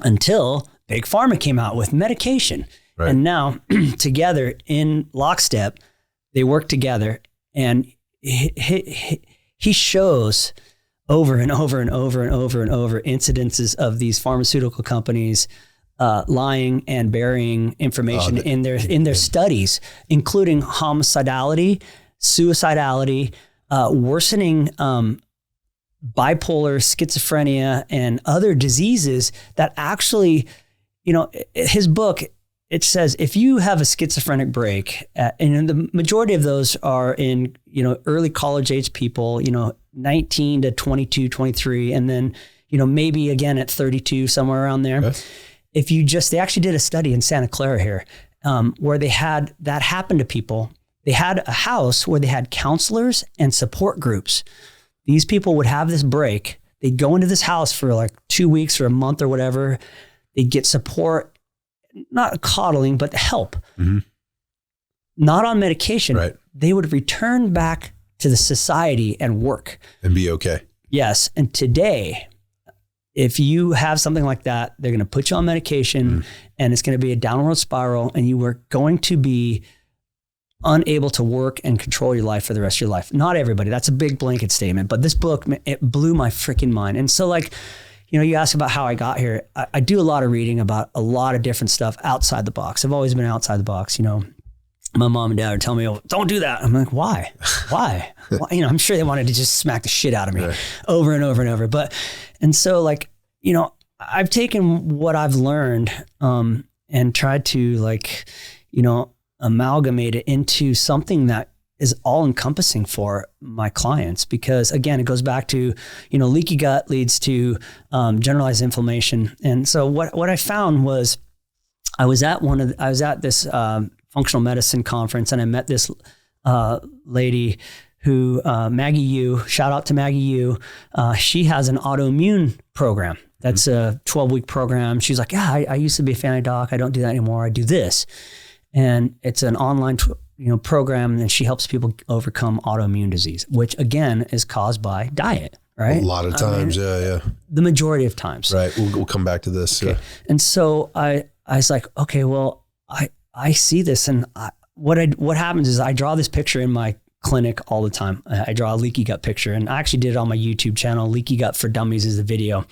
until Big Pharma came out with medication. Right. And now together in lockstep, they work together, and he shows over and over and over and over and over incidences of these pharmaceutical companies lying and burying information in their studies, including homicidality, suicidality, worsening bipolar, schizophrenia, and other diseases that actually, his book, it says if you have a schizophrenic break, and the majority of those are in, early college age people, 19 to 22, 23, and then, maybe again at 32, somewhere around there. Okay. They actually did a study in Santa Clara here, where they had that happen to people. They had a house where they had counselors and support groups. These people would have this break. They'd go into this house for like 2 weeks or a month or whatever. They'd get support, not coddling, but help. Not on medication. Right. They would return back to the society and work. And be okay. Yes. And today, if you have something like that, they're going to put you on medication and it's going to be a downward spiral, and you are going to be unable to work and control your life for the rest of your life. Not everybody. That's a big blanket statement, but this book, it blew my freaking mind. And so you asked about how I got here. I do a lot of reading about a lot of different stuff outside the box. I've always been outside the box. My mom and dad would tell me, "Oh, don't do that." I'm like, why? Why? I'm sure they wanted to just smack the shit out of me over and over and over. And so I've taken what I've learned and tried to amalgamate it into something that is all encompassing for my clients, because again, it goes back to, leaky gut leads to generalized inflammation. And so what I found was I was at this functional medicine conference, and I met this lady who, Maggie Yu, shout out to Maggie Yu. She has an autoimmune program. That's a 12-week program. She's like, yeah, I used to be a family doc. I don't do that anymore. I do this. And it's an online program, and she helps people overcome autoimmune disease, which again is caused by diet, right? A lot of times, yeah. The majority of times. Right. We'll come back to this. Okay. Yeah. And so I was like, okay, well, I see this, and what happens is I draw this picture in my clinic all the time. I draw a leaky gut picture, and I actually did it on my YouTube channel. Leaky Gut for Dummies is the video.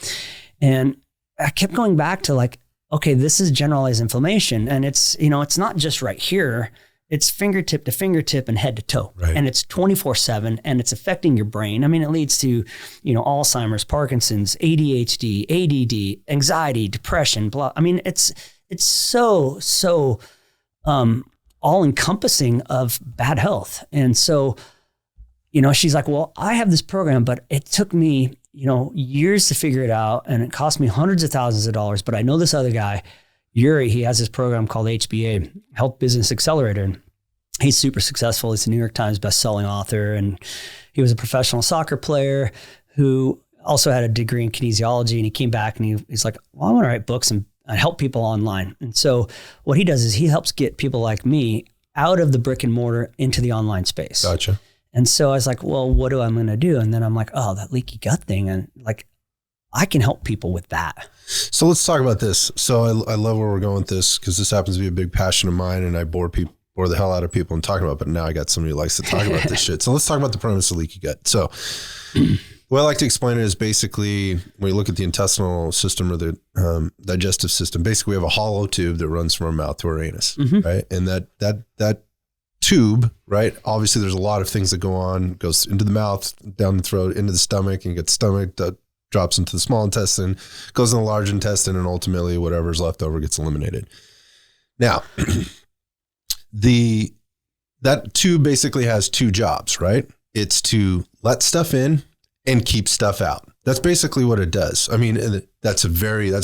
And I kept going back to okay, this is generalized inflammation, and it's not just right here. It's fingertip to fingertip and head to toe. Right. And it's 24/7, and it's affecting your brain. I mean, it leads to, Alzheimer's, Parkinson's, ADHD, ADD, anxiety, depression, blah. I mean, it's so all encompassing of bad health. And so, she's like, well, I have this program, but it took me, years to figure it out, and it cost me hundreds of thousands of dollars. But I know this other guy, Yuri, he has this program called HBA, Health Business Accelerator. And he's super successful. He's a New York Times bestselling author. And he was a professional soccer player who also had a degree in kinesiology. And he came back and he's like, well, I want to write books and help people online. And so what he does is he helps get people like me out of the brick and mortar into the online space. Gotcha. And so I was like, well, what do I going to do? And then I'm like, oh, that leaky gut thing. And I can help people with that. So let's talk about this. So I love where we're going with this, because this happens to be a big passion of mine, and I bore the hell out of people in talking about it, but now I got somebody who likes to talk about this shit. So let's talk about the premise of leaky gut. So what I like to explain it is basically when you look at the intestinal system or the digestive system, basically we have a hollow tube that runs from our mouth to our anus, right? And that tube, right? Obviously there's a lot of things that go on, goes into the mouth, down the throat, into the stomach, and gets stomach that drops into the small intestine, goes in the large intestine, and ultimately whatever's left over gets eliminated. Now, that tube basically has two jobs, right? It's to let stuff in and keep stuff out. That's basically what it does. I mean, that's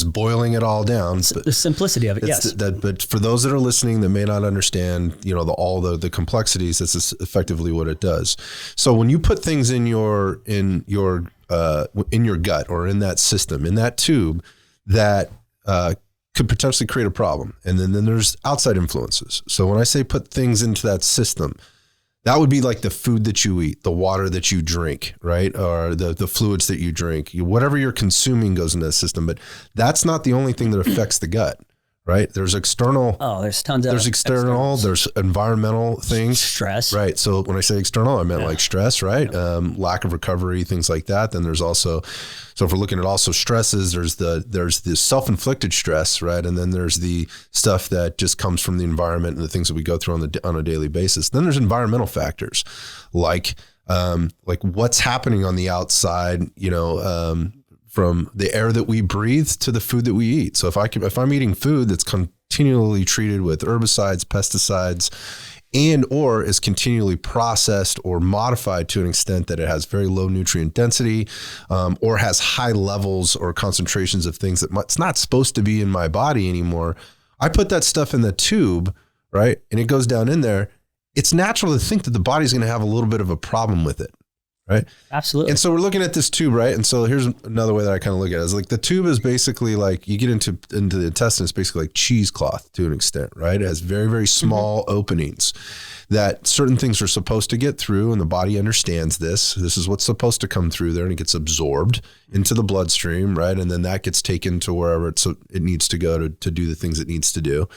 boiling it all down. The simplicity of it, yes. But for those that are listening that may not understand, all the complexities, that's effectively what it does. So when you put things in your gut or in that system, in that tube, that could potentially create a problem. And then there's outside influences. So when I say put things into that system, that would be like the food that you eat, the water that you drink, right? Or the fluids that you drink. Whatever you're consuming goes into the system, but that's not the only thing that affects the gut, right? There's external. Oh, there's tons of. There's external. There's environmental things. Stress. Right. So when I say external, I meant like stress, right? Lack of recovery, things like that. Then there's also, so if we're looking at also stresses, there's the self-inflicted stress, right? And then there's the stuff that just comes from the environment and the things that we go through on a daily basis. Then there's environmental factors, like what's happening on the outside, from the air that we breathe to the food that we eat. So if I'm eating food that's continually treated with herbicides, pesticides, and or is continually processed or modified to an extent that it has very low nutrient density, or has high levels or concentrations of things that it's not supposed to be in my body anymore, I put that stuff in the tube, right? And it goes down in there. It's natural to think that the body's going to have a little bit of a problem with it. Right. Absolutely. And so we're looking at this tube, right? And so here's another way that I kind of look at it. Is like the tube is basically like you get into the intestine, it's basically like cheesecloth to an extent, right? It has very, very small openings that certain things are supposed to get through, and the body understands this. This is what's supposed to come through there, and it gets absorbed into the bloodstream, right? And then that gets taken to wherever it needs to go to do the things it needs to do.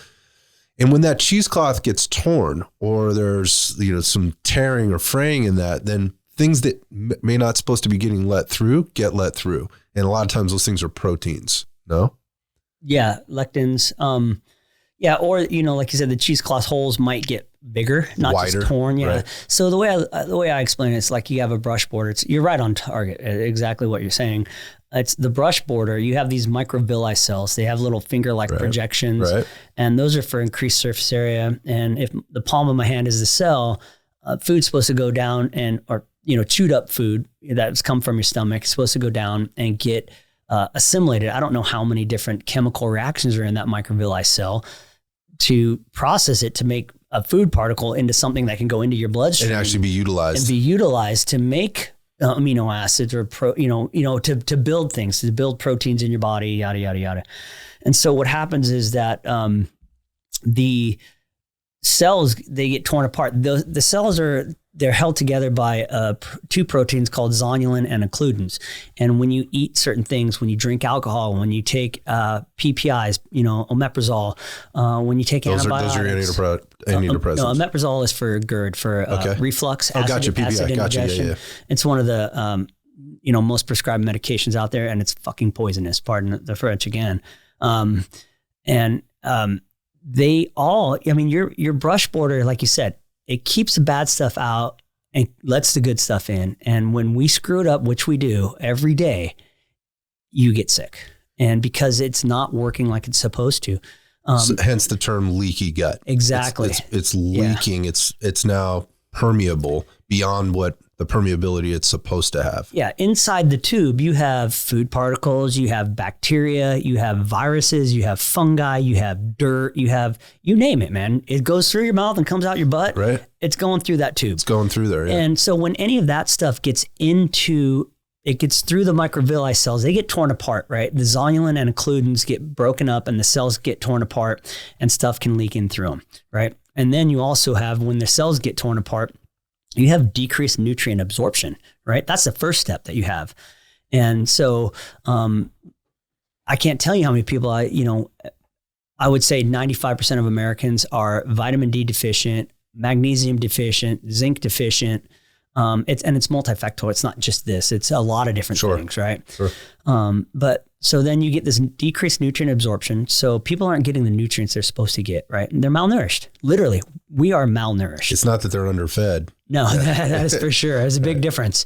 And when that cheesecloth gets torn, or there's some tearing or fraying in that, then things that may not supposed to be getting let through get let through. And a lot of times those things are proteins. No? Yeah. Lectins. Or, like you said, the cheesecloth holes might get bigger, not wider, just torn. Yeah. Right. So the way I explain it, it's like you have a brush border. You're right on target. Exactly what you're saying. It's the brush border. You have these microvilli cells. They have little finger-like projections, and those are for increased surface area. And if the palm of my hand is the cell, food's supposed to go down or chewed up food that's come from your stomach is supposed to go down and get assimilated. I don't know how many different chemical reactions are in that microvilli cell to process it to make a food particle into something that can go into your bloodstream and actually be utilized. And be utilized to make amino acids or to build things, to build proteins in your body, yada, yada, yada. And so what happens is that the cells, they get torn apart. The cells they're held together by two proteins called zonulin and occludins. And when you eat certain things, when you drink alcohol, when you take PPIs, omeprazole, when you take antibiotics. Those are antidepressants. No, omeprazole is for GERD, for reflux, acid indigestion. Yeah. It's one of the most prescribed medications out there, and it's fucking poisonous. Pardon the French again. They all, your brush border, like you said, it keeps the bad stuff out and lets the good stuff in. And when we screw it up, which we do every day, you get sick. And because it's not working like it's supposed to. So hence the term leaky gut. Exactly. It's leaking. Yeah. It's now permeable beyond what the permeability it's supposed to have. Yeah. Inside the tube, you have food particles, you have bacteria, you have viruses, you have fungi, you have dirt, you name it, man. It goes through your mouth and comes out your butt. Right. It's going through that tube. It's going through there. Yeah. And so when any of that stuff gets through the microvilli cells, they get torn apart, right? The zonulin and occludins get broken up and the cells get torn apart and stuff can leak in through them, right? And then you also have, when the cells get torn apart, you have decreased nutrient absorption, right? That's the first step that you have. And so I can't tell you how many people I would say 95% of Americans are vitamin D deficient, magnesium deficient, zinc deficient, It's multifactorial. It's not just this. It's a lot of different things, right? Sure. But so then you get this decreased nutrient absorption. So people aren't getting the nutrients they're supposed to get, right? And they're malnourished. Literally, we are malnourished. It's not that they're underfed. No, that is for sure. There's a big difference.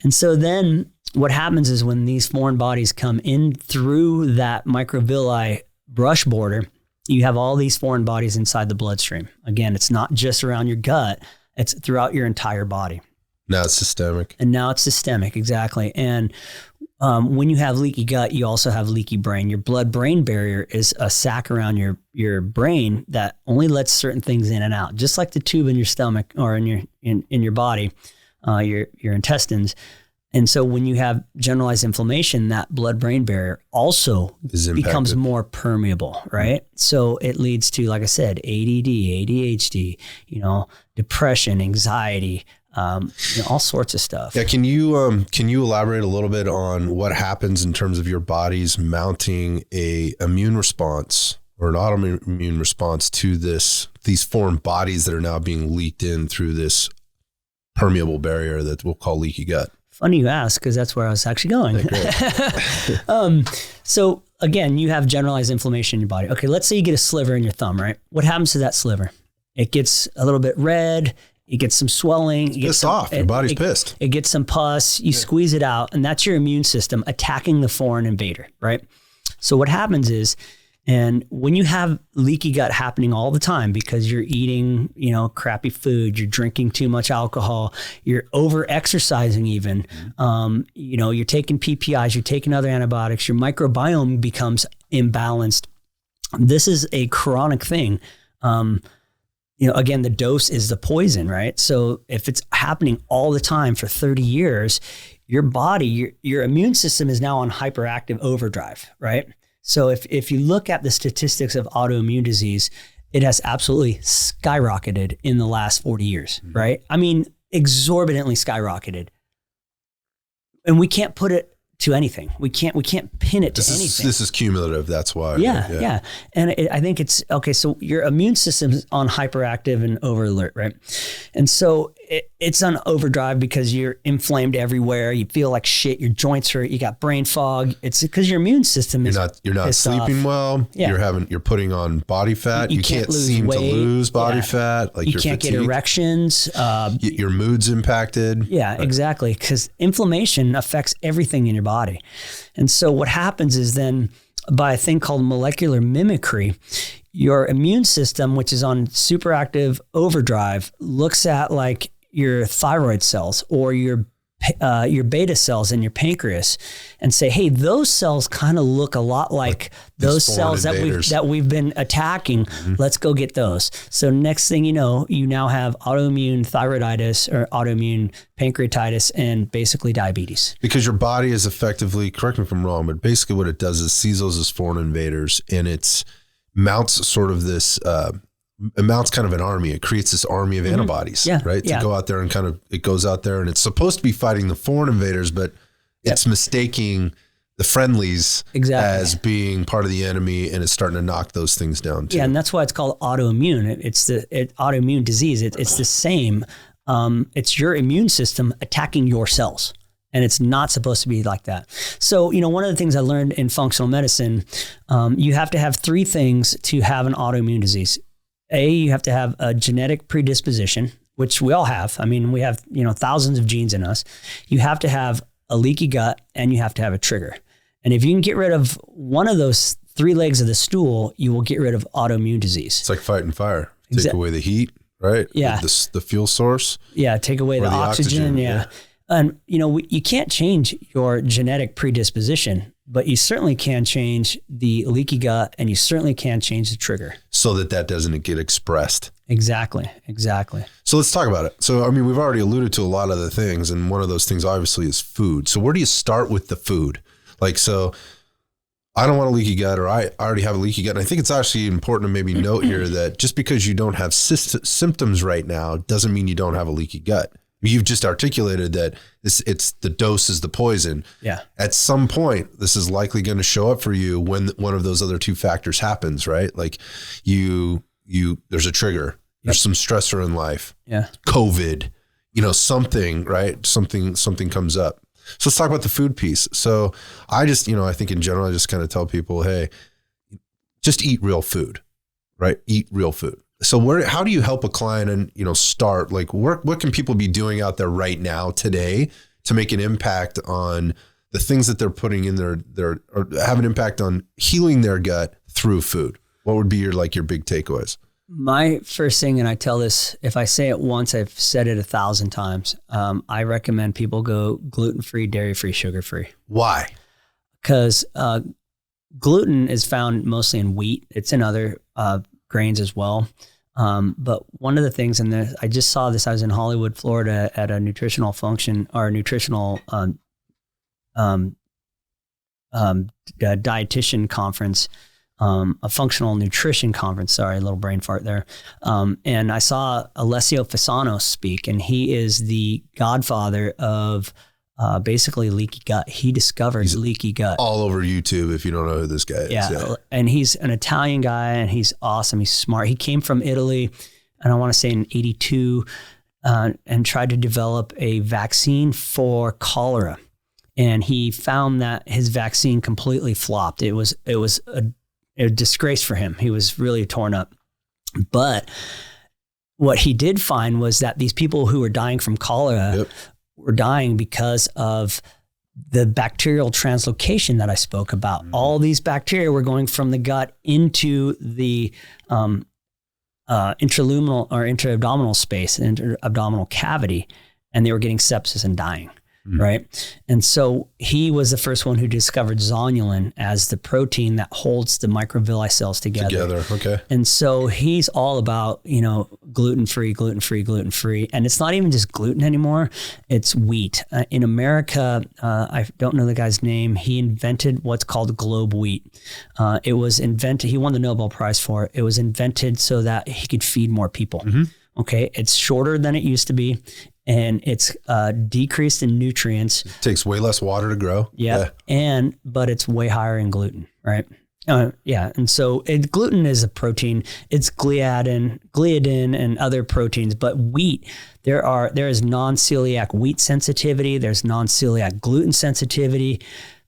And so then what happens is when these foreign bodies come in through that microvilli brush border, you have all these foreign bodies inside the bloodstream. Again, it's not just around your gut, it's throughout your entire body. Now it's systemic. And now it's systemic, exactly. And when you have leaky gut, you also have leaky brain. Your blood-brain barrier is a sac around your brain that only lets certain things in and out, just like the tube in your stomach or in your body, your intestines. And so when you have generalized inflammation, that blood-brain barrier also becomes more permeable, right? Mm-hmm. So it leads to, like I said, ADD, ADHD, depression, anxiety, all sorts of stuff. Yeah. Can you elaborate a little bit on what happens in terms of your body's mounting a immune response or an autoimmune response to these foreign bodies that are now being leaked in through this permeable barrier that we'll call leaky gut? Funny you ask, because that's where I was actually going. So again, you have generalized inflammation in your body. Okay, let's say you get a sliver in your thumb, right? What happens to that sliver? It gets a little bit red. You get some swelling. It's pissed off. Your body's pissed. It gets some pus. You squeeze it out, and that's your immune system attacking the foreign invader, right? So what happens is, and when you have leaky gut happening all the time because you're eating, crappy food, you're drinking too much alcohol, you're over-exercising even, you're taking PPIs, you're taking other antibiotics, your microbiome becomes imbalanced. This is a chronic thing. Again, the dose is the poison, right? So if it's happening all the time for 30 years, your body, your immune system is now on hyperactive overdrive, right? So if you look at the statistics of autoimmune disease, it has absolutely skyrocketed in the last 40 years, right? I mean, exorbitantly skyrocketed. And we can't put it to anything. We can't pin it to anything. This is cumulative. That's why. Yeah. And I think it's okay. So your immune system is on hyperactive and over alert, right? And so it's on overdrive because you're inflamed everywhere. You feel like shit. Your joints hurt. You got brain fog. It's because your immune system is you're not sleeping well. Yeah. You're putting on body fat. You can't seem to lose body fat. Like you can't get erections. Your mood's impacted. Yeah, right. Exactly. Because inflammation affects everything in your body. And so what happens is then by a thing called molecular mimicry, your immune system, which is on superactive overdrive, looks at like your thyroid cells or your beta cells in your pancreas and say, hey, those cells kind of look a lot like those cells that we've been attacking. Mm-hmm. Let's go get those. So next thing you know, you now have autoimmune thyroiditis or autoimmune pancreatitis and basically diabetes. Because your body is effectively, correct me if I'm wrong, but basically what it does is sees those as foreign invaders and it mounts sort of this it mounts kind of an army. It creates this army of antibodies, right? To go out there and it goes out there and it's supposed to be fighting the foreign invaders, but it's mistaking the friendlies as being part of the enemy and it's starting to knock those things down too. Yeah, and that's why it's called autoimmune. It's autoimmune disease. It's the same. It's your immune system attacking your cells. And it's not supposed to be like that. So, one of the things I learned in functional medicine, you have to have 3 things to have an autoimmune disease. You have to have a genetic predisposition, which we all have. I mean, we have, thousands of genes in us. You have to have a leaky gut and you have to have a trigger. And if you can get rid of one of those 3 legs of the stool, you will get rid of autoimmune disease. It's like fighting fire. Take away the heat, right? Yeah. The fuel source. Yeah. Take away the oxygen. Yeah. And, you can't change your genetic predisposition, but you certainly can change the leaky gut and you certainly can change the trigger. So that doesn't get expressed. Exactly. So let's talk about it. So, we've already alluded to a lot of the things, and one of those things obviously is food. So where do you start with the food? So I don't want a leaky gut, or I already have a leaky gut. And I think it's actually important to maybe note here that just because you don't have symptoms right now doesn't mean you don't have a leaky gut. You've just articulated that it's the dose is the poison. Yeah. At some point, this is likely going to show up for you when one of those other 2 factors happens, right? Like there's a trigger. There's some stressor in life. Yeah. COVID, something, right? Something comes up. So let's talk about the food piece. So I just, I think in general, I just kind of tell people, hey, just eat real food, right? Eat real food. So how do you help a client and, start, like what can people be doing out there right now today to make an impact on the things that they're putting in their or have an impact on healing their gut through food? What would be your big takeaways? My first thing, and I tell this, if I say it once, I've said it 1,000 times. I recommend people go gluten-free, dairy-free, sugar-free. Why? Because gluten is found mostly in wheat. It's in other grains as well. But one of the things, and I just saw this, I was in Hollywood, Florida at a nutritional function or nutritional dietitian conference, a functional nutrition conference. Sorry, a little brain fart there. And I saw Alessio Fasano speak, and he is the godfather of basically leaky gut. He discovered leaky gut. All over YouTube, if you don't know who this guy is. Yeah. And he's an Italian guy, and he's awesome. He's smart. He came from Italy, and I want to say in 82, and tried to develop a vaccine for cholera. And he found that his vaccine completely flopped. It was a disgrace for him. He was really torn up. But what he did find was that these people who were dying from cholera were dying because of the bacterial translocation that I spoke about. Mm-hmm. All these bacteria were going from the gut into the intraluminal or intra-abdominal space, intra-abdominal cavity, and they were getting sepsis and dying. Mm-hmm. Right. And so he was the first one who discovered zonulin as the protein that holds the microvilli cells together. Okay. And so he's all about, gluten-free, gluten-free, gluten-free. And it's not even just gluten anymore. It's wheat. In America, I don't know the guy's name. He invented what's called globe wheat. It was invented. He won the Nobel Prize for it. It was invented so that he could feed more people. Mm-hmm. Okay. It's shorter than it used to be. And it's decreased in nutrients. It takes way less water to grow. Yeah. But it's way higher in gluten, right? And so gluten is a protein. It's gliadin, and other proteins. But wheat, there is non-celiac wheat sensitivity. There's non-celiac gluten sensitivity.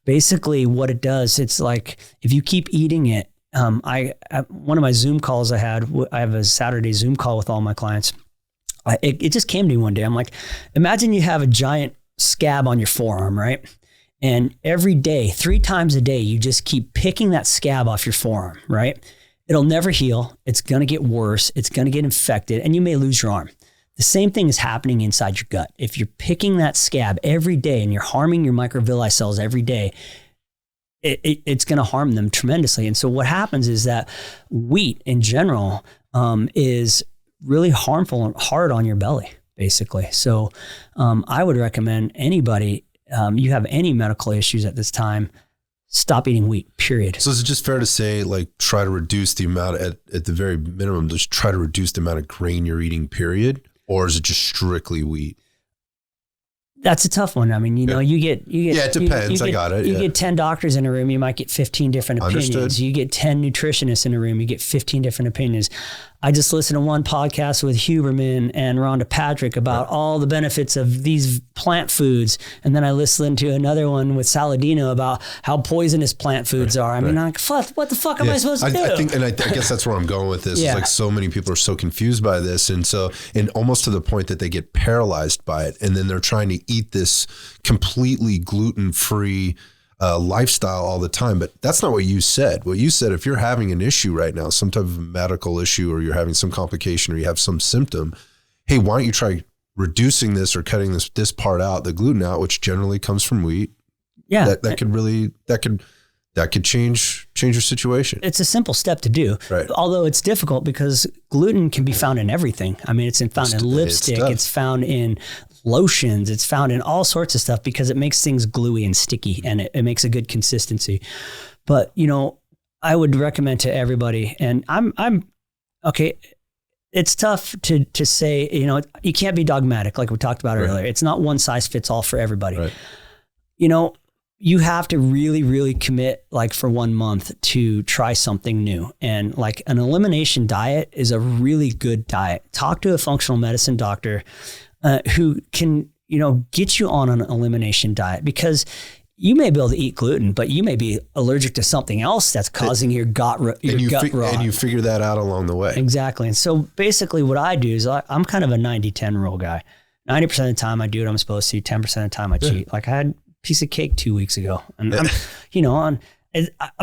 Basically, what it does, it's like if you keep eating it. One of my Zoom calls I have a Saturday Zoom call with all my clients. It just came to me one day. I'm like, imagine you have a giant scab on your forearm, right? And every day, 3 times a day, you just keep picking that scab off your forearm, right? It'll never heal. It's going to get worse. It's going to get infected, and you may lose your arm. The same thing is happening inside your gut. If you're picking that scab every day and you're harming your microvilli cells every day, it's going to harm them tremendously. And so what happens is that wheat in general is really harmful and hard on your belly, basically. So I would recommend anybody, you have any medical issues at this time, stop eating wheat, period. So is it just fair to say, try to reduce the amount at the very minimum, just try to reduce the amount of grain you're eating, period? Or is it just strictly wheat? That's a tough one. I mean, you get. Yeah, it depends. I got it. You get 10 doctors in a room, you might get 15 different opinions. Understood. You get 10 nutritionists in a room, you get 15 different opinions. I just listened to one podcast with Huberman and Rhonda Patrick about all the benefits of these plant foods. And then I listened to another one with Saladino about how poisonous plant foods are. I mean, what the fuck am I supposed to do? I guess that's where I'm going with this. It's so many people are so confused by this. And almost to the point that they get paralyzed by it. And then they're trying to eat this completely gluten-free lifestyle all the time. But that's not what you said. What you said, if you're having an issue right now, some type of medical issue, or you're having some complication, or you have some symptom, hey, why don't you try reducing this or cutting this part out, the gluten out, which generally comes from wheat. Yeah. That could change your situation. It's a simple step to do, right? Although it's difficult because gluten can be found in everything. I mean, it's found in lipstick, it's found in lotions, it's found in all sorts of stuff because it makes things gluey and sticky, and it makes a good consistency. But, I would recommend to everybody, and I'm okay. It's tough to say, you can't be dogmatic like we talked about earlier. It's not one size fits all for everybody. Right. You have to really, really commit for 1 month to try something new. And an elimination diet is a really good diet. Talk to a functional medicine doctor. who can, get you on an elimination diet, because you may be able to eat gluten, but you may be allergic to something else that's causing your gut rot. And you figure that out along the way. Exactly. And so basically what I do is I'm kind of a 90-10 rule guy. 90% of the time I do what I'm supposed to. 10% of the time I cheat. Like I had a piece of cake 2 weeks ago, and I'm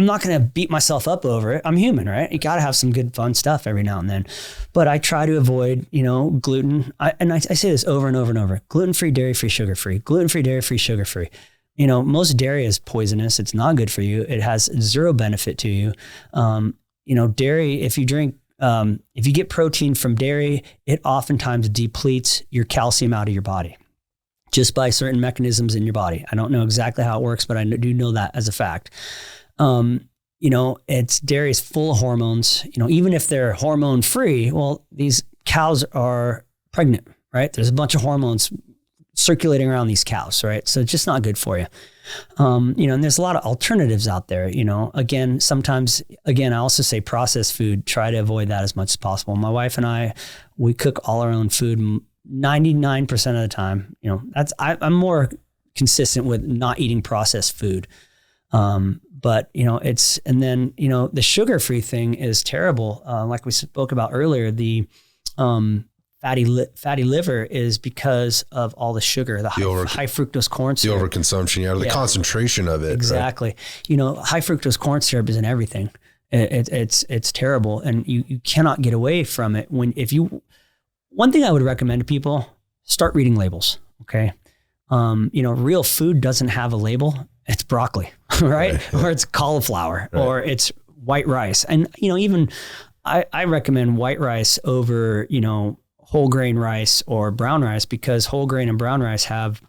not going to beat myself up over it. I'm human, right? You got to have some good fun stuff every now and then, but I try to avoid, gluten. I say this over and over and over: gluten-free, dairy-free, sugar-free, gluten-free, dairy-free, sugar-free. Most dairy is poisonous. It's not good for you. It has zero benefit to you. Dairy, if you get protein from dairy, it oftentimes depletes your calcium out of your body just by certain mechanisms in your body. I don't know exactly how it works, but I do know that as a fact. Dairy is full of hormones, even if they're hormone free. Well, these cows are pregnant, right? There's a bunch of hormones circulating around these cows, right? So it's just not good for you. And there's a lot of alternatives out there, sometimes I also say processed food, try to avoid that as much as possible. My wife and I, we cook all our own food 99% of the time. I'm more consistent with not eating processed food. But the sugar-free thing is terrible. Like we spoke about earlier, the, fatty liver is because of all the sugar, the high fructose corn syrup. The overconsumption, the concentration of it. Exactly. Right? High fructose corn syrup is in everything. It's terrible, and you cannot get away from it. One thing I would recommend to people: start reading labels. Okay, real food doesn't have a label. It's broccoli, right? Or it's cauliflower, or it's white rice, and even I recommend white rice over whole grain rice or brown rice, because whole grain and brown rice have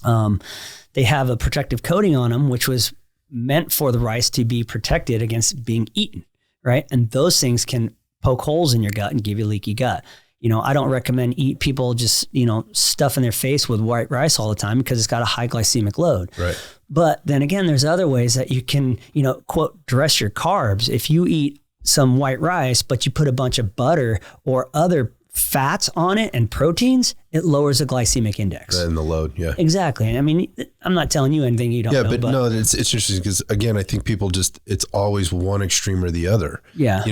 they have a protective coating on them, which was meant for the rice to be protected against being eaten, right? And those things can poke holes in your gut and give you leaky gut. I don't recommend people just, stuffing their face with white rice all the time, because it's got a high glycemic load. Right. But then again, there's other ways that you can, quote, dress your carbs. If you eat some white rice, but you put a bunch of butter or other fats on it and proteins, it lowers the glycemic index. And the load, yeah. Exactly. I mean, I'm not telling you anything you don't know. Yeah, but no, it's interesting because, again, I think people it's always one extreme or the other. Yeah.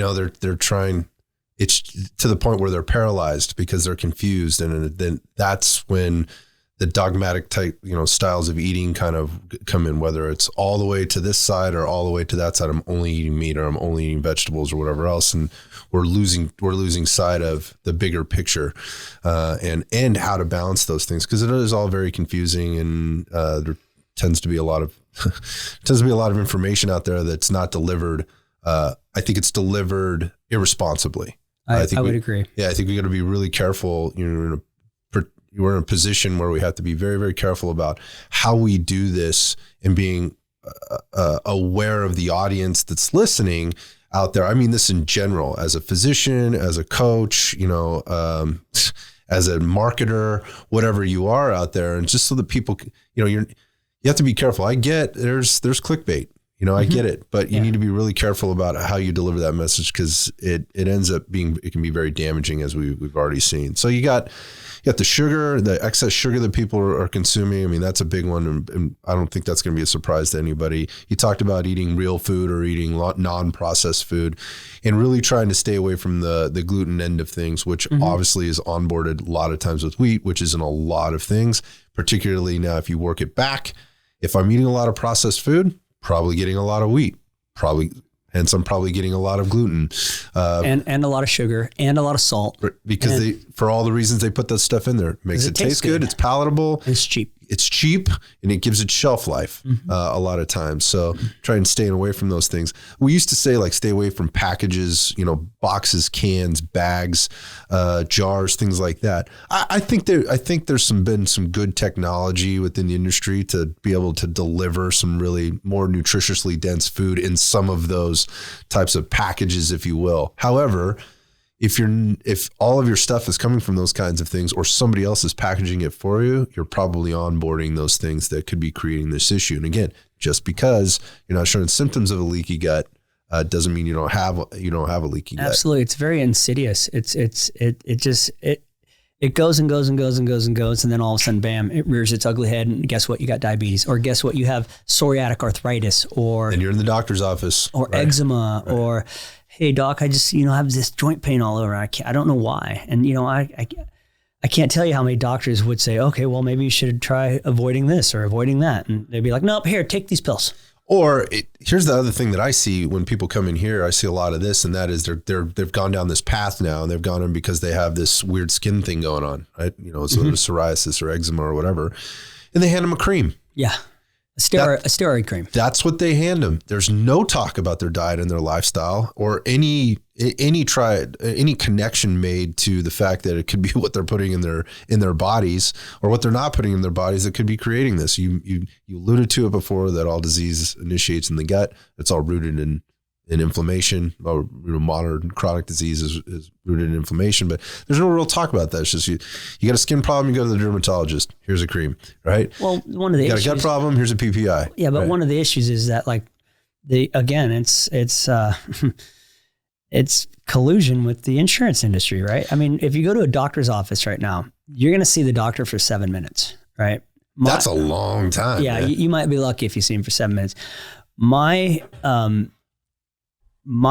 They're trying, it's to the point where they're paralyzed because they're confused. And then that's when the dogmatic type, styles of eating kind of come in, whether it's all the way to this side or all the way to that side. I'm only eating meat, or I'm only eating vegetables, or whatever else. And we're losing sight of the bigger picture, and how to balance those things. Cause it is all very confusing, and there tends to be a lot of information out there that's not delivered. I think it's delivered irresponsibly. I would agree. Yeah. I think we got to be really careful. We're in a position where we have to be very, very careful about how we do this, and being aware of the audience that's listening out there. I mean this in general, as a physician, as a coach, as a marketer, whatever you are out there. And just so that people, you have to be careful. I get there's clickbait, I get it, but you need to be really careful about how you deliver that message, because it ends up it can be very damaging, as we've already seen. So you got the sugar, the excess sugar that people are consuming. I mean, that's a big one. And I don't think that's going to be a surprise to anybody. You talked about eating real food or eating non-processed food, and really trying to stay away from the gluten end of things, which obviously is onboarded a lot of times with wheat, which is in a lot of things, particularly now if you work it back. If I'm eating a lot of processed food, probably getting a lot of wheat, hence I'm probably getting a lot of gluten. And a lot of sugar and a lot of salt. Because for all the reasons they put that stuff in there, makes it taste good. It's palatable. It's cheap. It's cheap, and it gives it shelf life a lot of times. So try and stay away from those things. We used to say, stay away from packages, boxes, cans, bags, jars, things like that. I think there's been some good technology within the industry to be able to deliver some really more nutritiously dense food in some of those types of packages, if you will. However, if all of your stuff is coming from those kinds of things, or somebody else is packaging it for you, you're probably onboarding those things that could be creating this issue. And again, just because you're not showing symptoms of a leaky gut doesn't mean you don't have a leaky gut. Absolutely, it's very insidious. It it goes and goes and goes and goes and goes. And then all of a sudden, bam, it rears its ugly head. And guess what? You got diabetes, or guess what? You have psoriatic arthritis, or and you're in the doctor's office, or eczema, or, hey doc, I just, have this joint pain all over. I don't know why. And, I can't tell you how many doctors would say, okay, well, maybe you should try avoiding this or avoiding that. And they'd be like, nope, here, take these pills. Or here's the other thing that I see when people come in here. I see a lot of this, and that is they've gone down this path now, and they've gone in because they have this weird skin thing going on, right? It's psoriasis or eczema or whatever, and they hand them a cream. Yeah. A steroid cream. That's what they hand them. There's no talk about their diet and their lifestyle, or any connection made to the fact that it could be what they're putting in their bodies, or what they're not putting in their bodies that could be creating this. You alluded to it before, that all disease initiates in the gut. It's all rooted in inflammation. Or modern chronic disease is rooted in inflammation, but there's no real talk about that. It's just you got a skin problem, you go to the dermatologist. Here's a cream, right? Well, one of the issues, got a gut problem. Here's a PPI. Yeah, but right? One of the issues is that it's collusion with the insurance industry, right? I mean, if you go to a doctor's office right now, you're going to see the doctor for 7 minutes, right? That's a long time. Yeah, you might be lucky if you see him for 7 minutes. My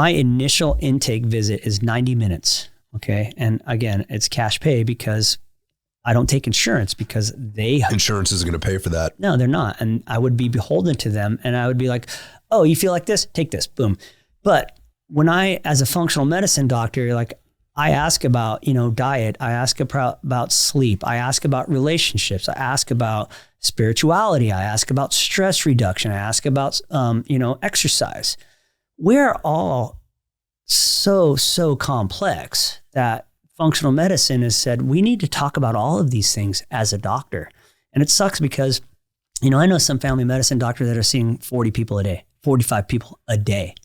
initial intake visit is 90 minutes. Okay. And again, it's cash pay because I don't take insurance, because insurance isn't going to pay for that. No, they're not. And I would be beholden to them, and I would be like, oh, you feel like this? Take this, boom. But when as a functional medicine doctor, I ask about, diet, I ask about sleep, I ask about relationships, I ask about spirituality, I ask about stress reduction, I ask about, exercise. We're all so complex that functional medicine has said, we need to talk about all of these things as a doctor. And it sucks because, I know some family medicine doctors that are seeing 40 people a day, 45 people a day,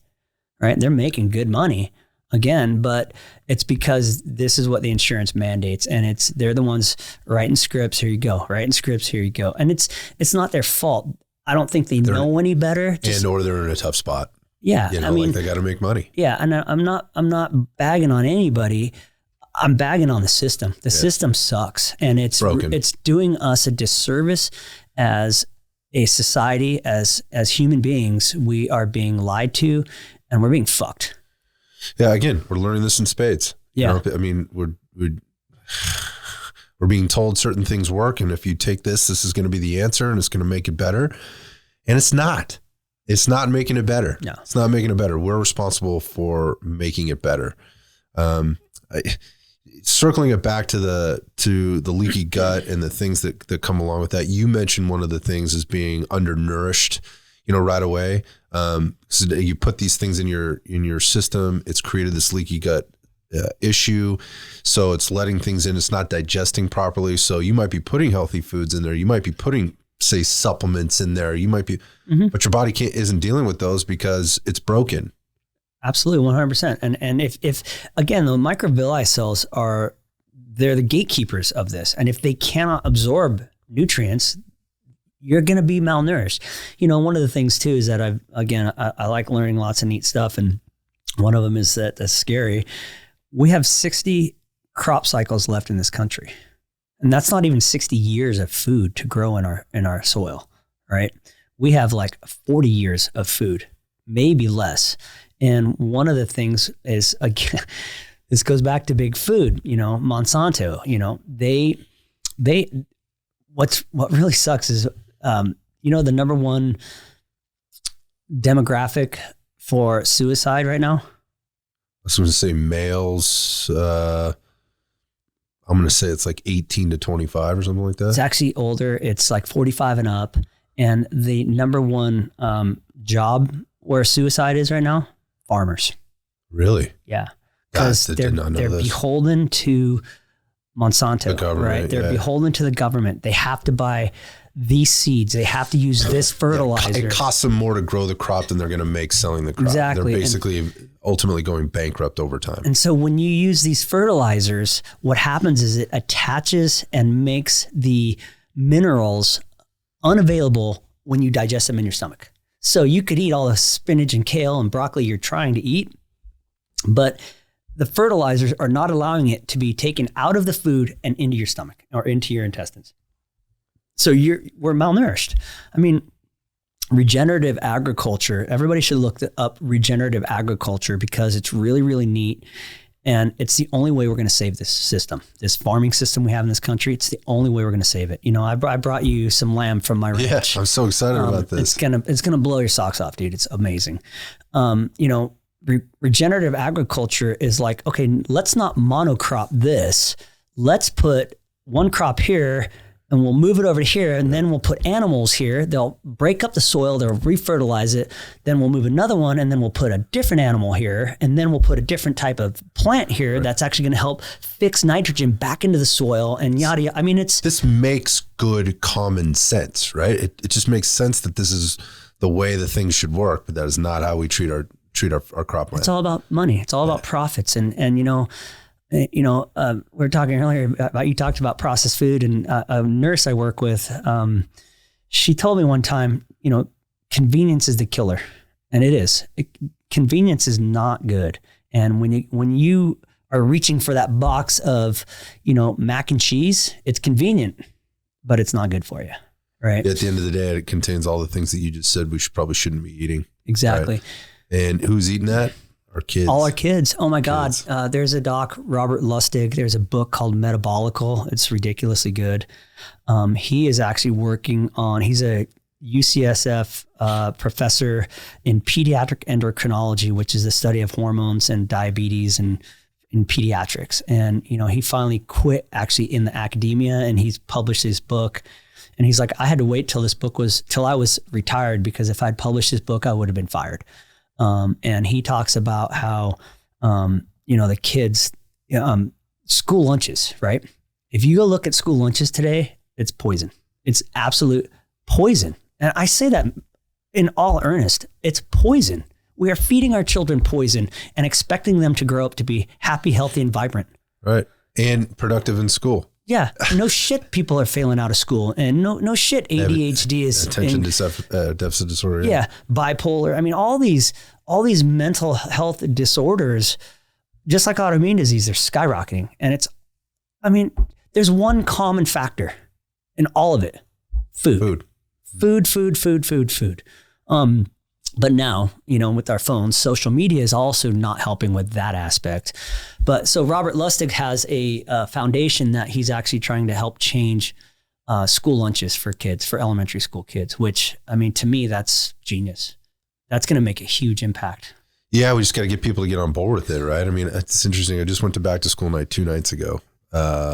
right? They're making good money again, but it's because this is what the insurance mandates, and they're the ones writing scripts. Here you go, writing scripts. Here you go. And it's not their fault. I don't think they know any better. Or they're in a tough spot. Yeah. I mean, they got to make money. Yeah. And I'm not bagging on anybody. I'm bagging on the system. The system sucks, and it's broken. It's doing us a disservice as a society, as human beings. We are being lied to, and we're being fucked. Yeah. Again, we're learning this in spades. Yeah. I mean, we're being told certain things work, and if you take this is going to be the answer, and it's going to make it better. And it's not. It's not making it better. No. It's not making it better. We're responsible for making it better. Circling it back to the leaky gut and the things that come along with that. You mentioned one of the things is being undernourished, right away. So you put these things in your system. It's created this leaky gut issue. So it's letting things in. It's not digesting properly. So you might be putting healthy foods in there. You might be putting, say, supplements in there. You might be, but your body isn't dealing with those because it's broken. Absolutely, 100%. And if again, the microvilli cells they're the gatekeepers of this. And if they cannot absorb nutrients, you're going to be malnourished. One of the things too is that I like learning lots of neat stuff. And one of them is that's scary. We have 60 crop cycles left in this country. And that's not even 60 years of food to grow in our soil, right? We have 40 years of food, maybe less. And one of the things is, again, this goes back to big food, Monsanto, what really sucks is, the number one demographic for suicide right now. I was going to say males, I'm going to say it's 18 to 25 or something like that. It's actually older. It's 45 and up. And the number one job where suicide is right now, farmers. Really? Yeah. Because they're beholden to Monsanto, right? They're beholden to the government. They have to buy these seeds. They have to use this fertilizer. It costs them more to grow the crop than they're going to make selling the crop. Exactly. They're basically ultimately going bankrupt over time. And so when you use these fertilizers, what happens is it attaches and makes the minerals unavailable when you digest them in your stomach. So you could eat all the spinach and kale and broccoli you're trying to eat, but the fertilizers are not allowing it to be taken out of the food and into your stomach or into your intestines. So we're malnourished. I mean, regenerative agriculture, everybody should look up regenerative agriculture because it's really, really neat. And it's the only way we're going to save this system, this farming system we have in this country. It's the only way we're going to save it. You know, I brought you some lamb from my ranch. Yeah, I'm so excited about this. It's gonna blow your socks off, dude. It's amazing. You know, regenerative agriculture is like, okay, let's not monocrop this. Let's put one crop here and we'll move it over here, and then we'll put animals here. They'll break up the soil, they'll refertilize it. Then we'll move another one, and then we'll put a different animal here, and then we'll put a different type of plant here that's actually going to help fix nitrogen back into the soil and yada yada. I mean, this makes good common sense, right? It just makes sense that this is the way that things should work, but that is not how we treat our cropland. It's all about money. It's all about profits, and you know. We were talking earlier about, you talked about processed food, and a nurse I work with, she told me one time, you know, convenience is the killer, and it is. Convenience is not good. And when you are reaching for that box of, you know, mac and cheese, it's convenient, but it's not good for you, right? At the end of the day, it contains all the things that you just said we probably shouldn't be eating. Exactly. Right? And who's eating that? Our kids. All our kids. Oh my God. There's a doc, Robert Lustig. There's a book called Metabolical. It's ridiculously good. He is actually working on, he's a UCSF professor in pediatric endocrinology, which is the study of hormones and diabetes and in pediatrics. And, you know, he finally quit actually in the academia, and he's published his book. And he's like, I had to wait till I was retired, because if I'd published this book, I would have been fired. And he talks about how, you know, the kids, school lunches, right? If you go look at school lunches today, it's poison. It's absolute poison. And I say that in all earnest. It's poison. We are feeding our children poison and expecting them to grow up to be happy, healthy, and vibrant. Right. And productive in school. Yeah. No shit, people are failing out of school, and no shit, ADHD is attention deficit disorder. Yeah. Bipolar. I mean, all these mental health disorders, just like autoimmune disease, they're skyrocketing. And there's one common factor in all of it. Food. But now, you know, with our phones, social media is also not helping with that aspect. But so Robert Lustig has a foundation that he's actually trying to help change school lunches for kids, for elementary school kids, which, I mean, to me, that's genius. That's going to make a huge impact. Yeah, we just got to get people to get on board with it, right? I mean, it's interesting. I just went to back to school night 2 nights ago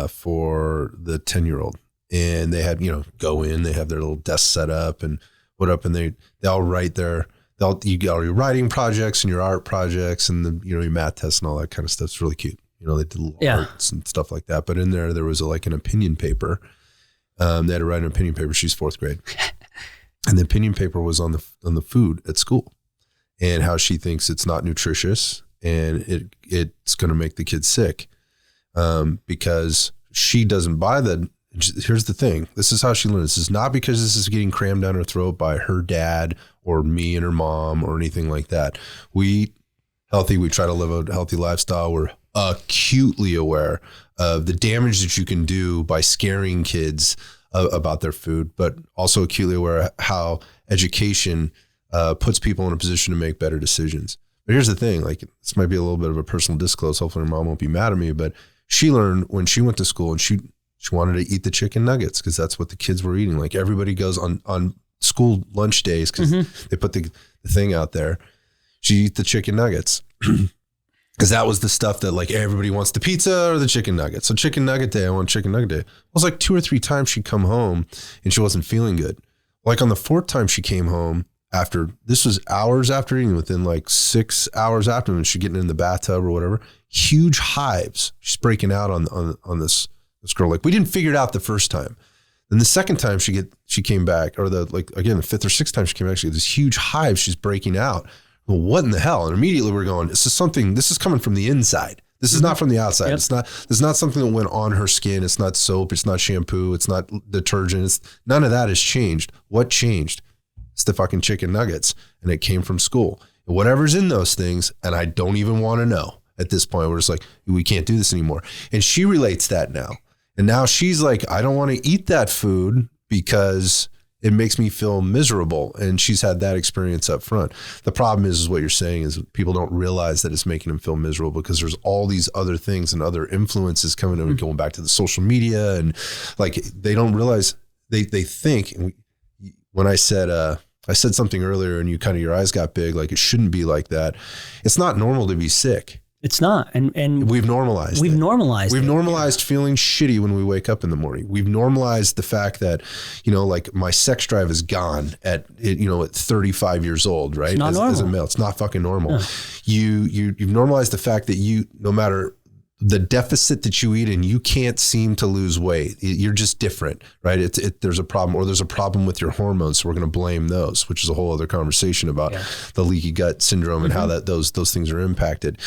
for the 10-year-old. And they had, you know, go in, they have their little desk set up and put up, and they all write you got all your writing projects and your art projects and the, you know, your math tests and all that kind of stuff. It's really cute. You know, they did little arts and stuff like that. But in there was like an opinion paper. They had to write an opinion paper. She's 4th grade. And the opinion paper was on the food at school and how she thinks it's not nutritious and it's going to make the kids sick because she doesn't buy here's the thing. This is how she learns. This is not because this is getting crammed down her throat by her dad or me and her mom or anything like that. We try to live a healthy lifestyle. We're acutely aware of the damage that you can do by scaring kids about their food, but also acutely aware of how education puts people in a position to make better decisions. But here's the thing, like, this might be a little bit of a personal disclose. Hopefully her mom won't be mad at me, but she learned when she went to school and she wanted to eat the chicken nuggets because that's what the kids were eating. Like, everybody goes on school lunch days because they put the thing out there. She eat the chicken nuggets because that was the stuff that, like, everybody wants, the pizza or the chicken nuggets. So chicken nugget day, I want chicken nugget day. It was like 2 or 3 times she'd come home and she wasn't feeling good. Like, on the 4th time she came home this was hours after eating, within like 6 hours after, when she's getting in the bathtub or whatever, huge hives. She's breaking out on this girl. Like, we didn't figure it out the first time. Then the second time she came back, or the 5th or 6th time she came back, she had this huge hive. She's breaking out. Well, what in the hell? And immediately we're going, this is coming from the inside. This is not from the outside. Yep. It's not something that went on her skin. It's not soap. It's not shampoo. It's not detergent. None of that has changed. What changed? It's the fucking chicken nuggets. And it came from school. Whatever's in those things, and I don't even want to know. at this point. We're just like, we can't do this anymore. And she relates that now. And now she's like, I don't want to eat that food because it makes me feel miserable. And she's had that experience up front. The problem is what you're saying is people don't realize that it's making them feel miserable because there's all these other things and other influences coming in, going back to the social media. And like, they don't realize, they think, and when I said something earlier and you kind of, your eyes got big, like it shouldn't be like that. It's not normal to be sick. It's not. And we've normalized feeling shitty when we wake up in the morning. We've normalized the fact that, like my sex drive is gone at 35 years old, right? It's not normal. As a male, it's not fucking normal. No. You've normalized the fact that no matter the deficit that you eat in, you can't seem to lose weight. You're just different, right? There's a problem, or there's a problem with your hormones. So we're going to blame those, which is a whole other conversation about the leaky gut syndrome and how those things are impacted.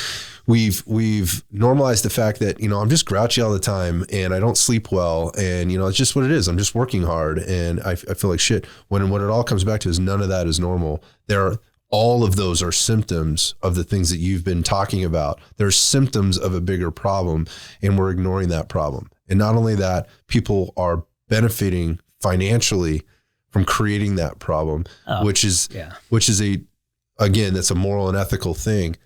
We've normalized the fact that, I'm just grouchy all the time and I don't sleep well. And, it's just what it is. I'm just working hard and I feel like shit. When what it all comes back to is none of that is normal. All of those are symptoms of the things that you've been talking about. They're symptoms of a bigger problem, and we're ignoring that problem. And not only that, people are benefiting financially from creating that problem, which is again, that's a moral and ethical thing.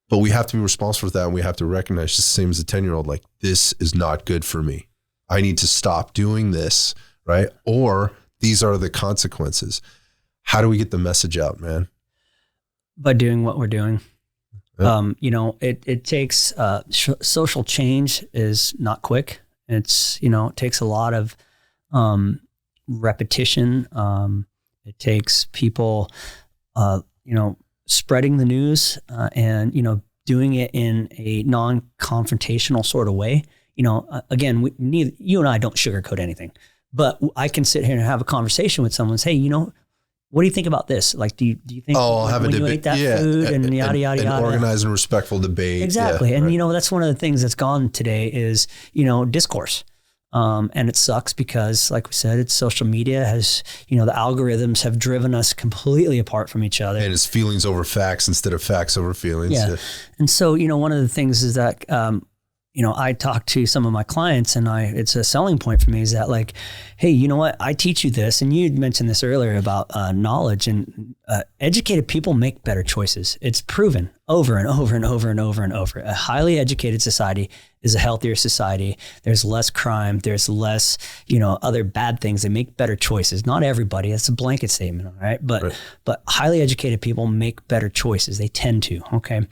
But we have to be responsible for that, and we have to recognize, just the same as a 10-year-old, like, this is not good for me. I need to stop doing this, right? Or these are the consequences. How do we get the message out, man? By doing what we're doing. Yeah. It takes, social change is not quick. It's, it takes a lot of repetition. It takes people, spreading the news and, doing it in a non-confrontational sort of way. Again, you and I don't sugarcoat anything, but I can sit here and have a conversation with someone and say, what do you think about this? Like, do you think I'll have a debate, you eat that food and yada, yada, yada? An organized and respectful debate. Exactly. Yeah, and, right. That's one of the things that's gone today is, discourse. And it sucks because, like we said, it's social media has, the algorithms have driven us completely apart from each other. And it's feelings over facts instead of facts over feelings. Yeah. And so, one of the things is that, I talk to some of my clients and it's a selling point for me is that like, hey, you know what? I teach you this. And you mentioned this earlier about knowledge, and educated people make better choices. It's proven over and over and over and over and over. A highly educated society is a healthier society. There's less crime. There's less, other bad things. They make better choices. Not everybody. That's a blanket statement, all right? But highly educated people make better choices. They tend to, okay?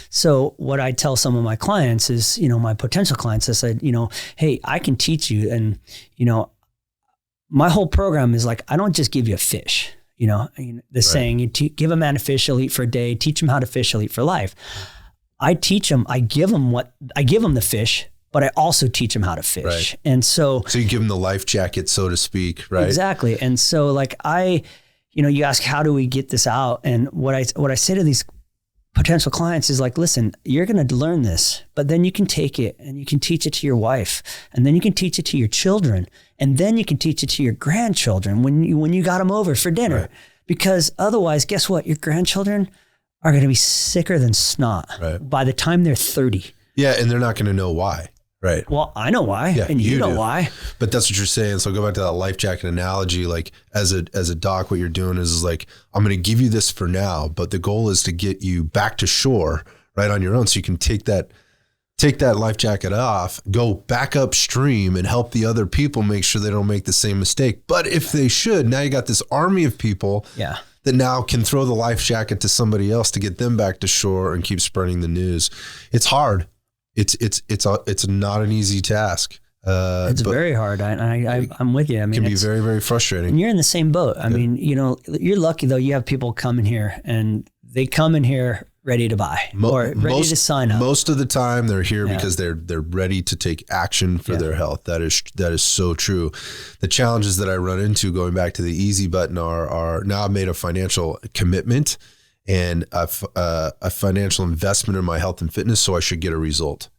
So what I tell some of my clients is, my potential clients, I said, hey, I can teach you. And, my whole program is like, I don't just give you a fish. Saying, give a man a fish, he'll eat for a day, teach him how to fish, he'll eat for life. I teach them, I give them the fish, but I also teach them how to fish. Right. And so you give them the life jacket, so to speak, right? Exactly. And so like you ask, how do we get this out? And what I say to these potential clients is like, listen, you're going to learn this, but then you can take it and you can teach it to your wife, and then you can teach it to your children, and then you can teach it to your grandchildren when you got them over for dinner. Right. Because otherwise, guess what? Your grandchildren are going to be sicker than snot by the time they're 30. Yeah, and they're not going to know why. Right. Well, I know why, and you know why. But that's what you're saying. So go back to that life jacket analogy. Like as a doc, what you're doing is like, I'm going to give you this for now, but the goal is to get you back to shore right on your own, so you can take that life jacket off, go back upstream and help the other people make sure they don't make the same mistake. But if they should, now you got this army of people that now can throw the life jacket to somebody else to get them back to shore and keep spreading the news. It's hard. It's not an easy task. It's very hard. I'm with you. I mean, it can be very, very frustrating. And you're in the same boat. I mean, you're lucky though. You have people coming here and they come in here ready to buy or ready to sign up. Most of the time they're here because they're ready to take action for their health. That is so true. The challenges that I run into going back to the easy button are now I've made a financial commitment and a financial investment in my health and fitness, so I should get a result.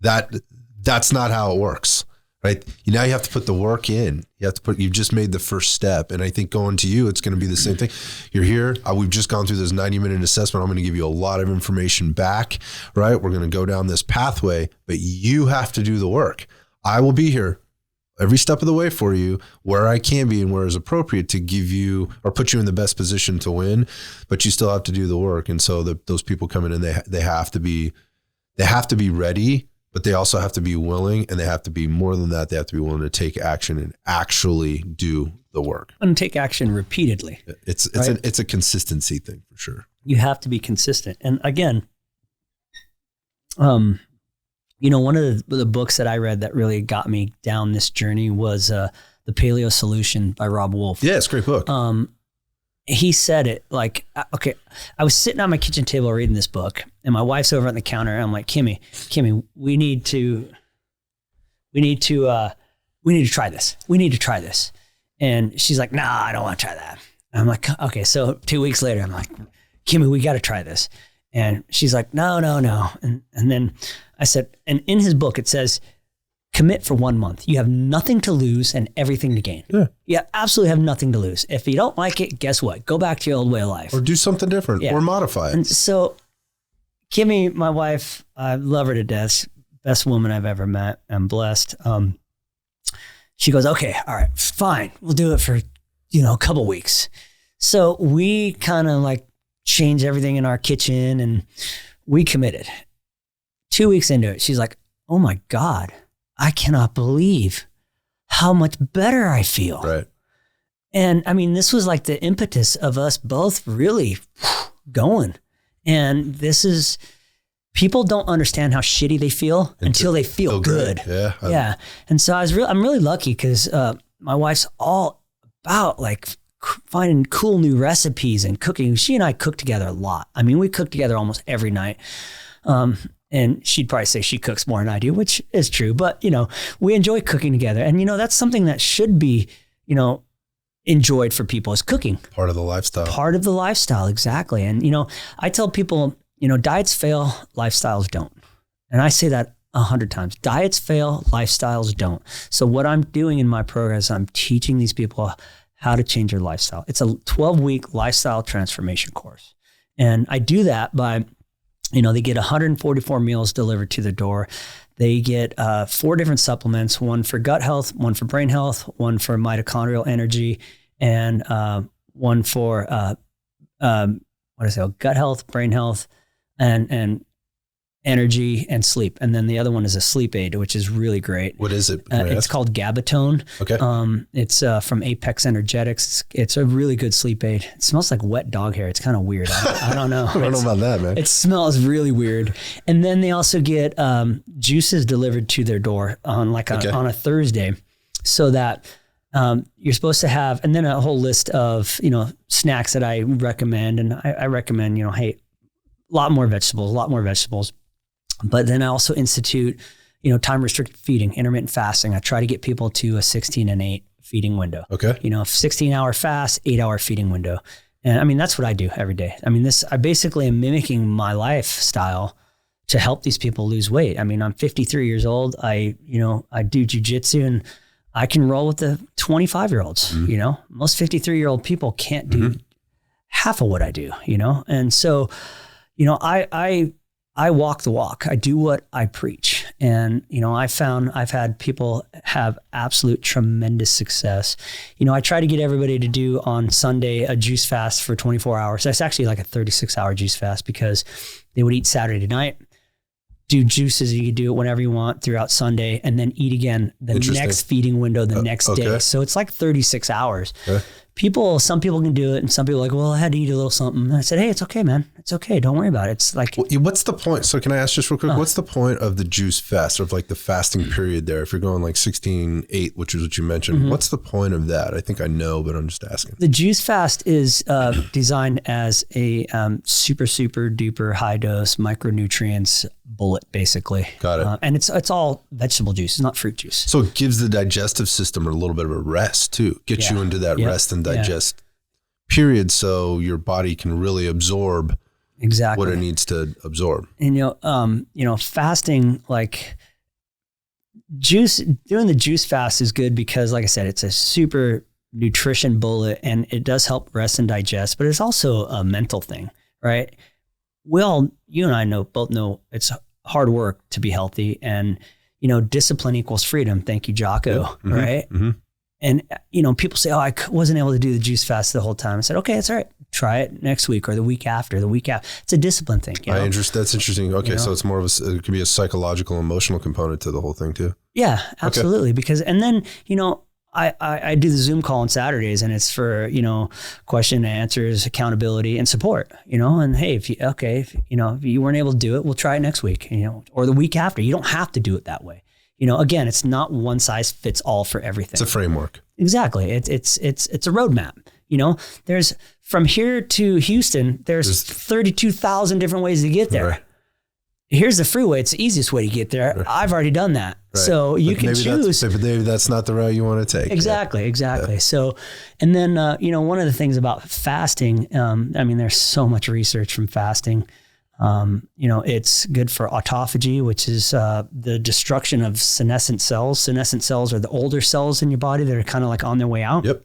That's not how it works. right? Now you have to put the work in. You've just made the first step. And I think going to you, it's going to be the same thing. You're here. We've just gone through this 90-minute assessment. I'm going to give you a lot of information back, right? We're going to go down this pathway, but you have to do the work. I will be here every step of the way for you, where I can be and where is appropriate to give you or put you in the best position to win, but you still have to do the work. And so those people coming in, they have to be ready, but they also have to be willing, and they have to be more than that. They have to be willing to take action and actually do the work. And take action repeatedly. It's a consistency thing for sure. You have to be consistent. And again, one of the books that I read that really got me down this journey was The Paleo Solution by Rob Wolf. Yeah, it's a great book. He said it like, okay, I was sitting on my kitchen table reading this book, and my wife's over on the counter, and I'm like, Kimmy, we need to try this. We need to try this. And she's like, nah, I don't want to try that. And I'm like, okay. So 2 weeks later, I'm like, Kimmy, we got to try this. And she's like, no. And then I said, and in his book, it says, commit for 1 month. You have nothing to lose and everything to gain. Yeah. You absolutely have nothing to lose. If you don't like it, guess what? Go back to your old way of life. Or do something different or modify it. And so Kimmy, my wife, I love her to death. Best woman I've ever met. I'm blessed. She goes, okay, all right, fine. We'll do it for, a couple weeks. So we kind of like change everything in our kitchen, and we committed. 2 weeks into it, she's like, oh my God, I cannot believe how much better I feel. Right. And I mean, this was like the impetus of us both really going. And this is, people don't understand how shitty they feel until they feel good. Yeah. Yeah. And so I'm really lucky because my wife's all about like finding cool new recipes and cooking. She and I cook together a lot. I mean, we cook together almost every night. And she'd probably say she cooks more than I do, which is true. But, we enjoy cooking together. And, that's something that should be, enjoyed for people, is cooking. Part of the lifestyle. Part of the lifestyle, exactly. And, I tell people, diets fail, lifestyles don't. And I say that 100 times. Diets fail, lifestyles don't. So what I'm doing in my program is I'm teaching these people how to change their lifestyle. It's a 12-week lifestyle transformation course. And I do that by, they get 144 meals delivered to their door. They get 4 different supplements, one for gut health, one for brain health, one for mitochondrial energy, and one for gut health, brain health, and energy and sleep. And then the other one is a sleep aid, which is really great. What is it? It's called Gabatone. Okay. It's from Apex Energetics. It's a really good sleep aid. It smells like wet dog hair. It's kind of weird. I don't know. I don't know about that, man. It smells really weird. And then they also get juices delivered to their door on on a Thursday, so that you're supposed to have, and then a whole list of, snacks that I recommend. And I recommend, hey, a lot more vegetables. But then I also institute, time restricted feeding, intermittent fasting. I try to get people to a 16 and 8 feeding window. Okay. 16-hour fast, 8-hour feeding window. And I mean, that's what I do every day. I mean, I basically am mimicking my lifestyle to help these people lose weight. I mean, I'm 53 years old. I do jujitsu, and I can roll with the 25-year-olds. Mm-hmm. Most 53-year-old people can't do half of what I do, And so, I walk the walk. I do what I preach. And, I've had people have absolute tremendous success. I try to get everybody to do on Sunday a juice fast for 24 hours. That's actually like a 36-hour juice fast, because they would eat Saturday night, do juices. You could do it whenever you want throughout Sunday, and then eat again the next feeding window the next day. So it's like 36 hours. Okay. Some people can do it, and some people are like, well, I had to eat a little something. And I said, hey, it's okay, man. It's okay. Don't worry about it. It's like, what's the point? So can I ask just real quick, what's the point of the juice fast, of like the fasting period there? If you're going like 16-8, which is what you mentioned, what's the point of that? I think I know, but I'm just asking. The juice fast is designed as a super, super duper high dose micronutrients bullet, basically. Got it. And it's all vegetable juice. It's not fruit juice. So it gives the digestive system a little bit of a rest too. Gets you into that rest and digest period, so your body can really absorb exactly what it needs to absorb. And fasting, like, doing the juice fast is good because, like I said, it's a super nutrition bullet and it does help rest and digest, but it's also a mental thing, right? You and I both know it's hard work to be healthy, and, discipline equals freedom. Thank you, Jocko. Mm-hmm. Right. Mm-hmm. And, people say, I wasn't able to do the juice fast the whole time. I said, okay, that's all right. Try it next week or the week after. It's a discipline thing. That's interesting. Okay. So it's more of it could be a psychological, emotional component to the whole thing too. Yeah, absolutely. Okay. Because, and then, I do the Zoom call on Saturdays, and it's for, question and answers, accountability, and support, and hey, if you weren't able to do it, we'll try it next week, or the week after. You don't have to do it that way. Again, it's not one size fits all for everything. It's a framework. Exactly. It's a roadmap. There's from here to Houston, there's 32,000 different ways to get there. Right. Here's the freeway. It's the easiest way to get there. Right. I've already done that. Right. So you can choose. But maybe that's not the route you want to take. Exactly. Yeah. So, and then, one of the things about fasting, there's so much research from fasting. It's good for autophagy, which is the destruction of senescent cells. Senescent cells are the older cells in your body that are kind of like on their way out. Yep.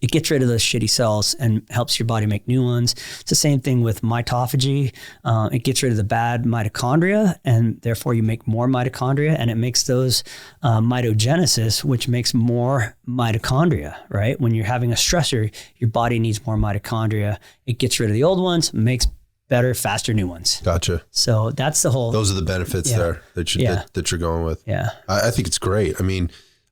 It gets rid of those shitty cells and helps your body make new ones. It's the same thing with mitophagy. It gets rid of the bad mitochondria, and therefore you make more mitochondria, and it makes those mitogenesis, which makes more mitochondria, right? When you're having a stressor, your body needs more mitochondria. It gets rid of the old ones, makes better, faster new ones. Gotcha. So that's the whole. Those are the benefits there that you're going with. Yeah. I think it's great.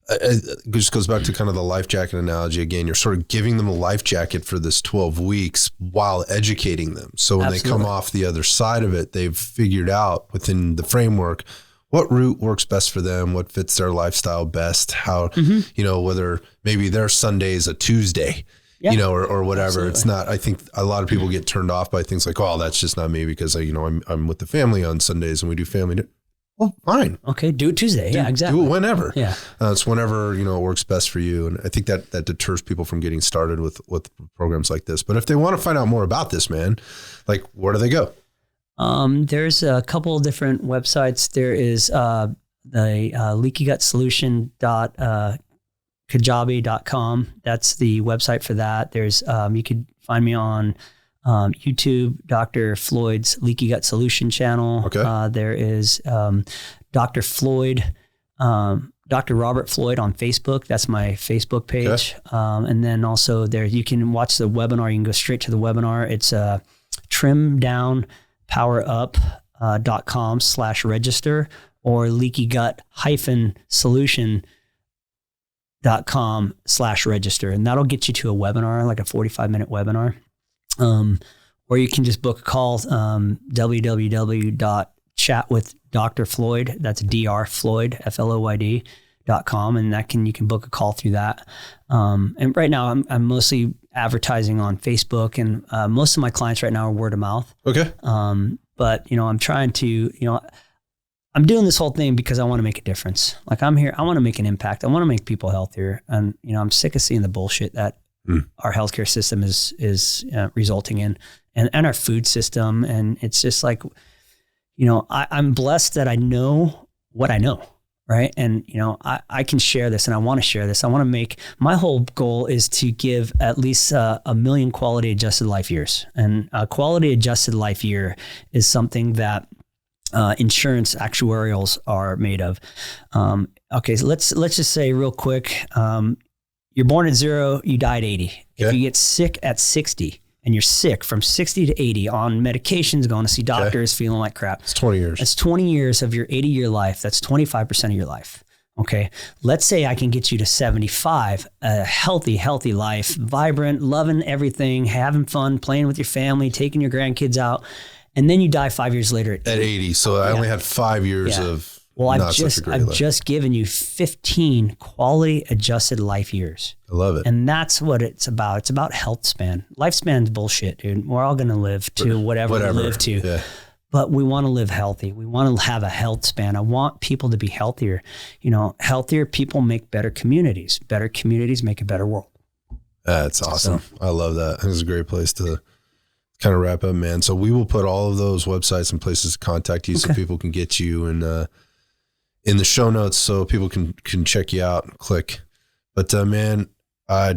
It just goes back to kind of the life jacket analogy again. You're sort of giving them a life jacket for this 12 weeks while educating them. So when Absolutely. They come off the other side of it, they've figured out within the framework what route works best for them, what fits their lifestyle best, how, whether maybe their Sunday's a Tuesday. Yeah. Or whatever. Absolutely. It's not, I think a lot of people get turned off by things like, oh, that's just not me because I'm with the family on Sundays and we do family. Well, fine. Okay. Do it Tuesday. Yeah, exactly. Do it whenever. Yeah. It's whenever, it works best for you. And I think that deters people from getting started with programs like this. But if they want to find out more about this, man, like where do they go? There's a couple of different websites. There is the Leaky Gut Solution Kajabi.com. That's the website for that. There's you could find me on YouTube, Dr. Floyd's Leaky Gut Solution channel. Okay. There is Dr. Floyd, Dr. Robert Floyd on Facebook. That's my Facebook page. Okay. And then also there you can watch the webinar. You can go straight to the webinar. It's trimdownpowerup.com/register or leakygutsolution.com/register. And that'll get you to a webinar, like a 45-minute webinar. Or you can just book a call, www.chatwithdrfloyd. That's drfloyd, FLOYD.com. And you can book a call through that. And right now I'm mostly advertising on Facebook, and most of my clients right now are word of mouth. Okay. But I'm trying to, I'm doing this whole thing because I want to make a difference. Like I'm here, I want to make an impact. I want to make people healthier. And, I'm sick of seeing the bullshit that our healthcare system is resulting in, and our food system. And it's just like, I'm blessed that I know what I know. Right. And, I can share this, and I want to share this. I want to my whole goal is to give at least 1 million quality adjusted life years. And a quality adjusted life year is something that insurance actuarials are made of. Okay. So let's just say real quick, you're born at 0, you die at 80. Okay. If you get sick at 60 and you're sick from 60 to 80 on medications, going to see doctors, feeling like crap. It's 20 years. That's 20 years of your 80-year life. That's 25% of your life. Okay. Let's say I can get you to 75, a healthy life, vibrant, loving everything, having fun, playing with your family, taking your grandkids out. And then you die 5 years later at 80. So I only had 5 years of I've just given you 15 quality adjusted life years. I love it. And that's what it's about. It's about health span. Lifespan's bullshit, dude. We're all going to live to whatever we live to. Yeah. But we want to live healthy. We want to have a health span. I want people to be healthier. Healthier people make better communities. Better communities make a better world. That's awesome. So, I love that. This is a great place to kind of wrap up, man. So we will put all of those websites and places to contact you so people can get you. And in the show notes so people can check you out and click. But man, I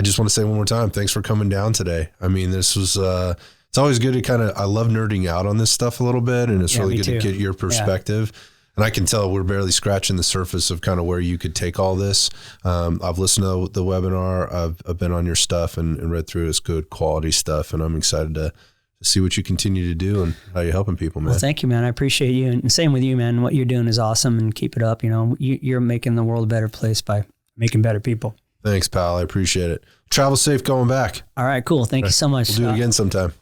just want to say one more time, thanks for coming down today. I mean, this was it's always good to I love nerding out on this stuff a little bit, and it's really good to get your perspective. Yeah. And I can tell we're barely scratching the surface of kind of where you could take all this. I've listened to the webinar. I've been on your stuff and read through it. It's good quality stuff, and I'm excited to see what you continue to do and how you're helping people, man. Well, thank you, man. I appreciate you. And same with you, man. What you're doing is awesome, and keep it up. You know, you're making the world a better place by making better people. Thanks, pal. I appreciate it. Travel safe going back. All right, cool. Thank you so much. We'll do it again sometime.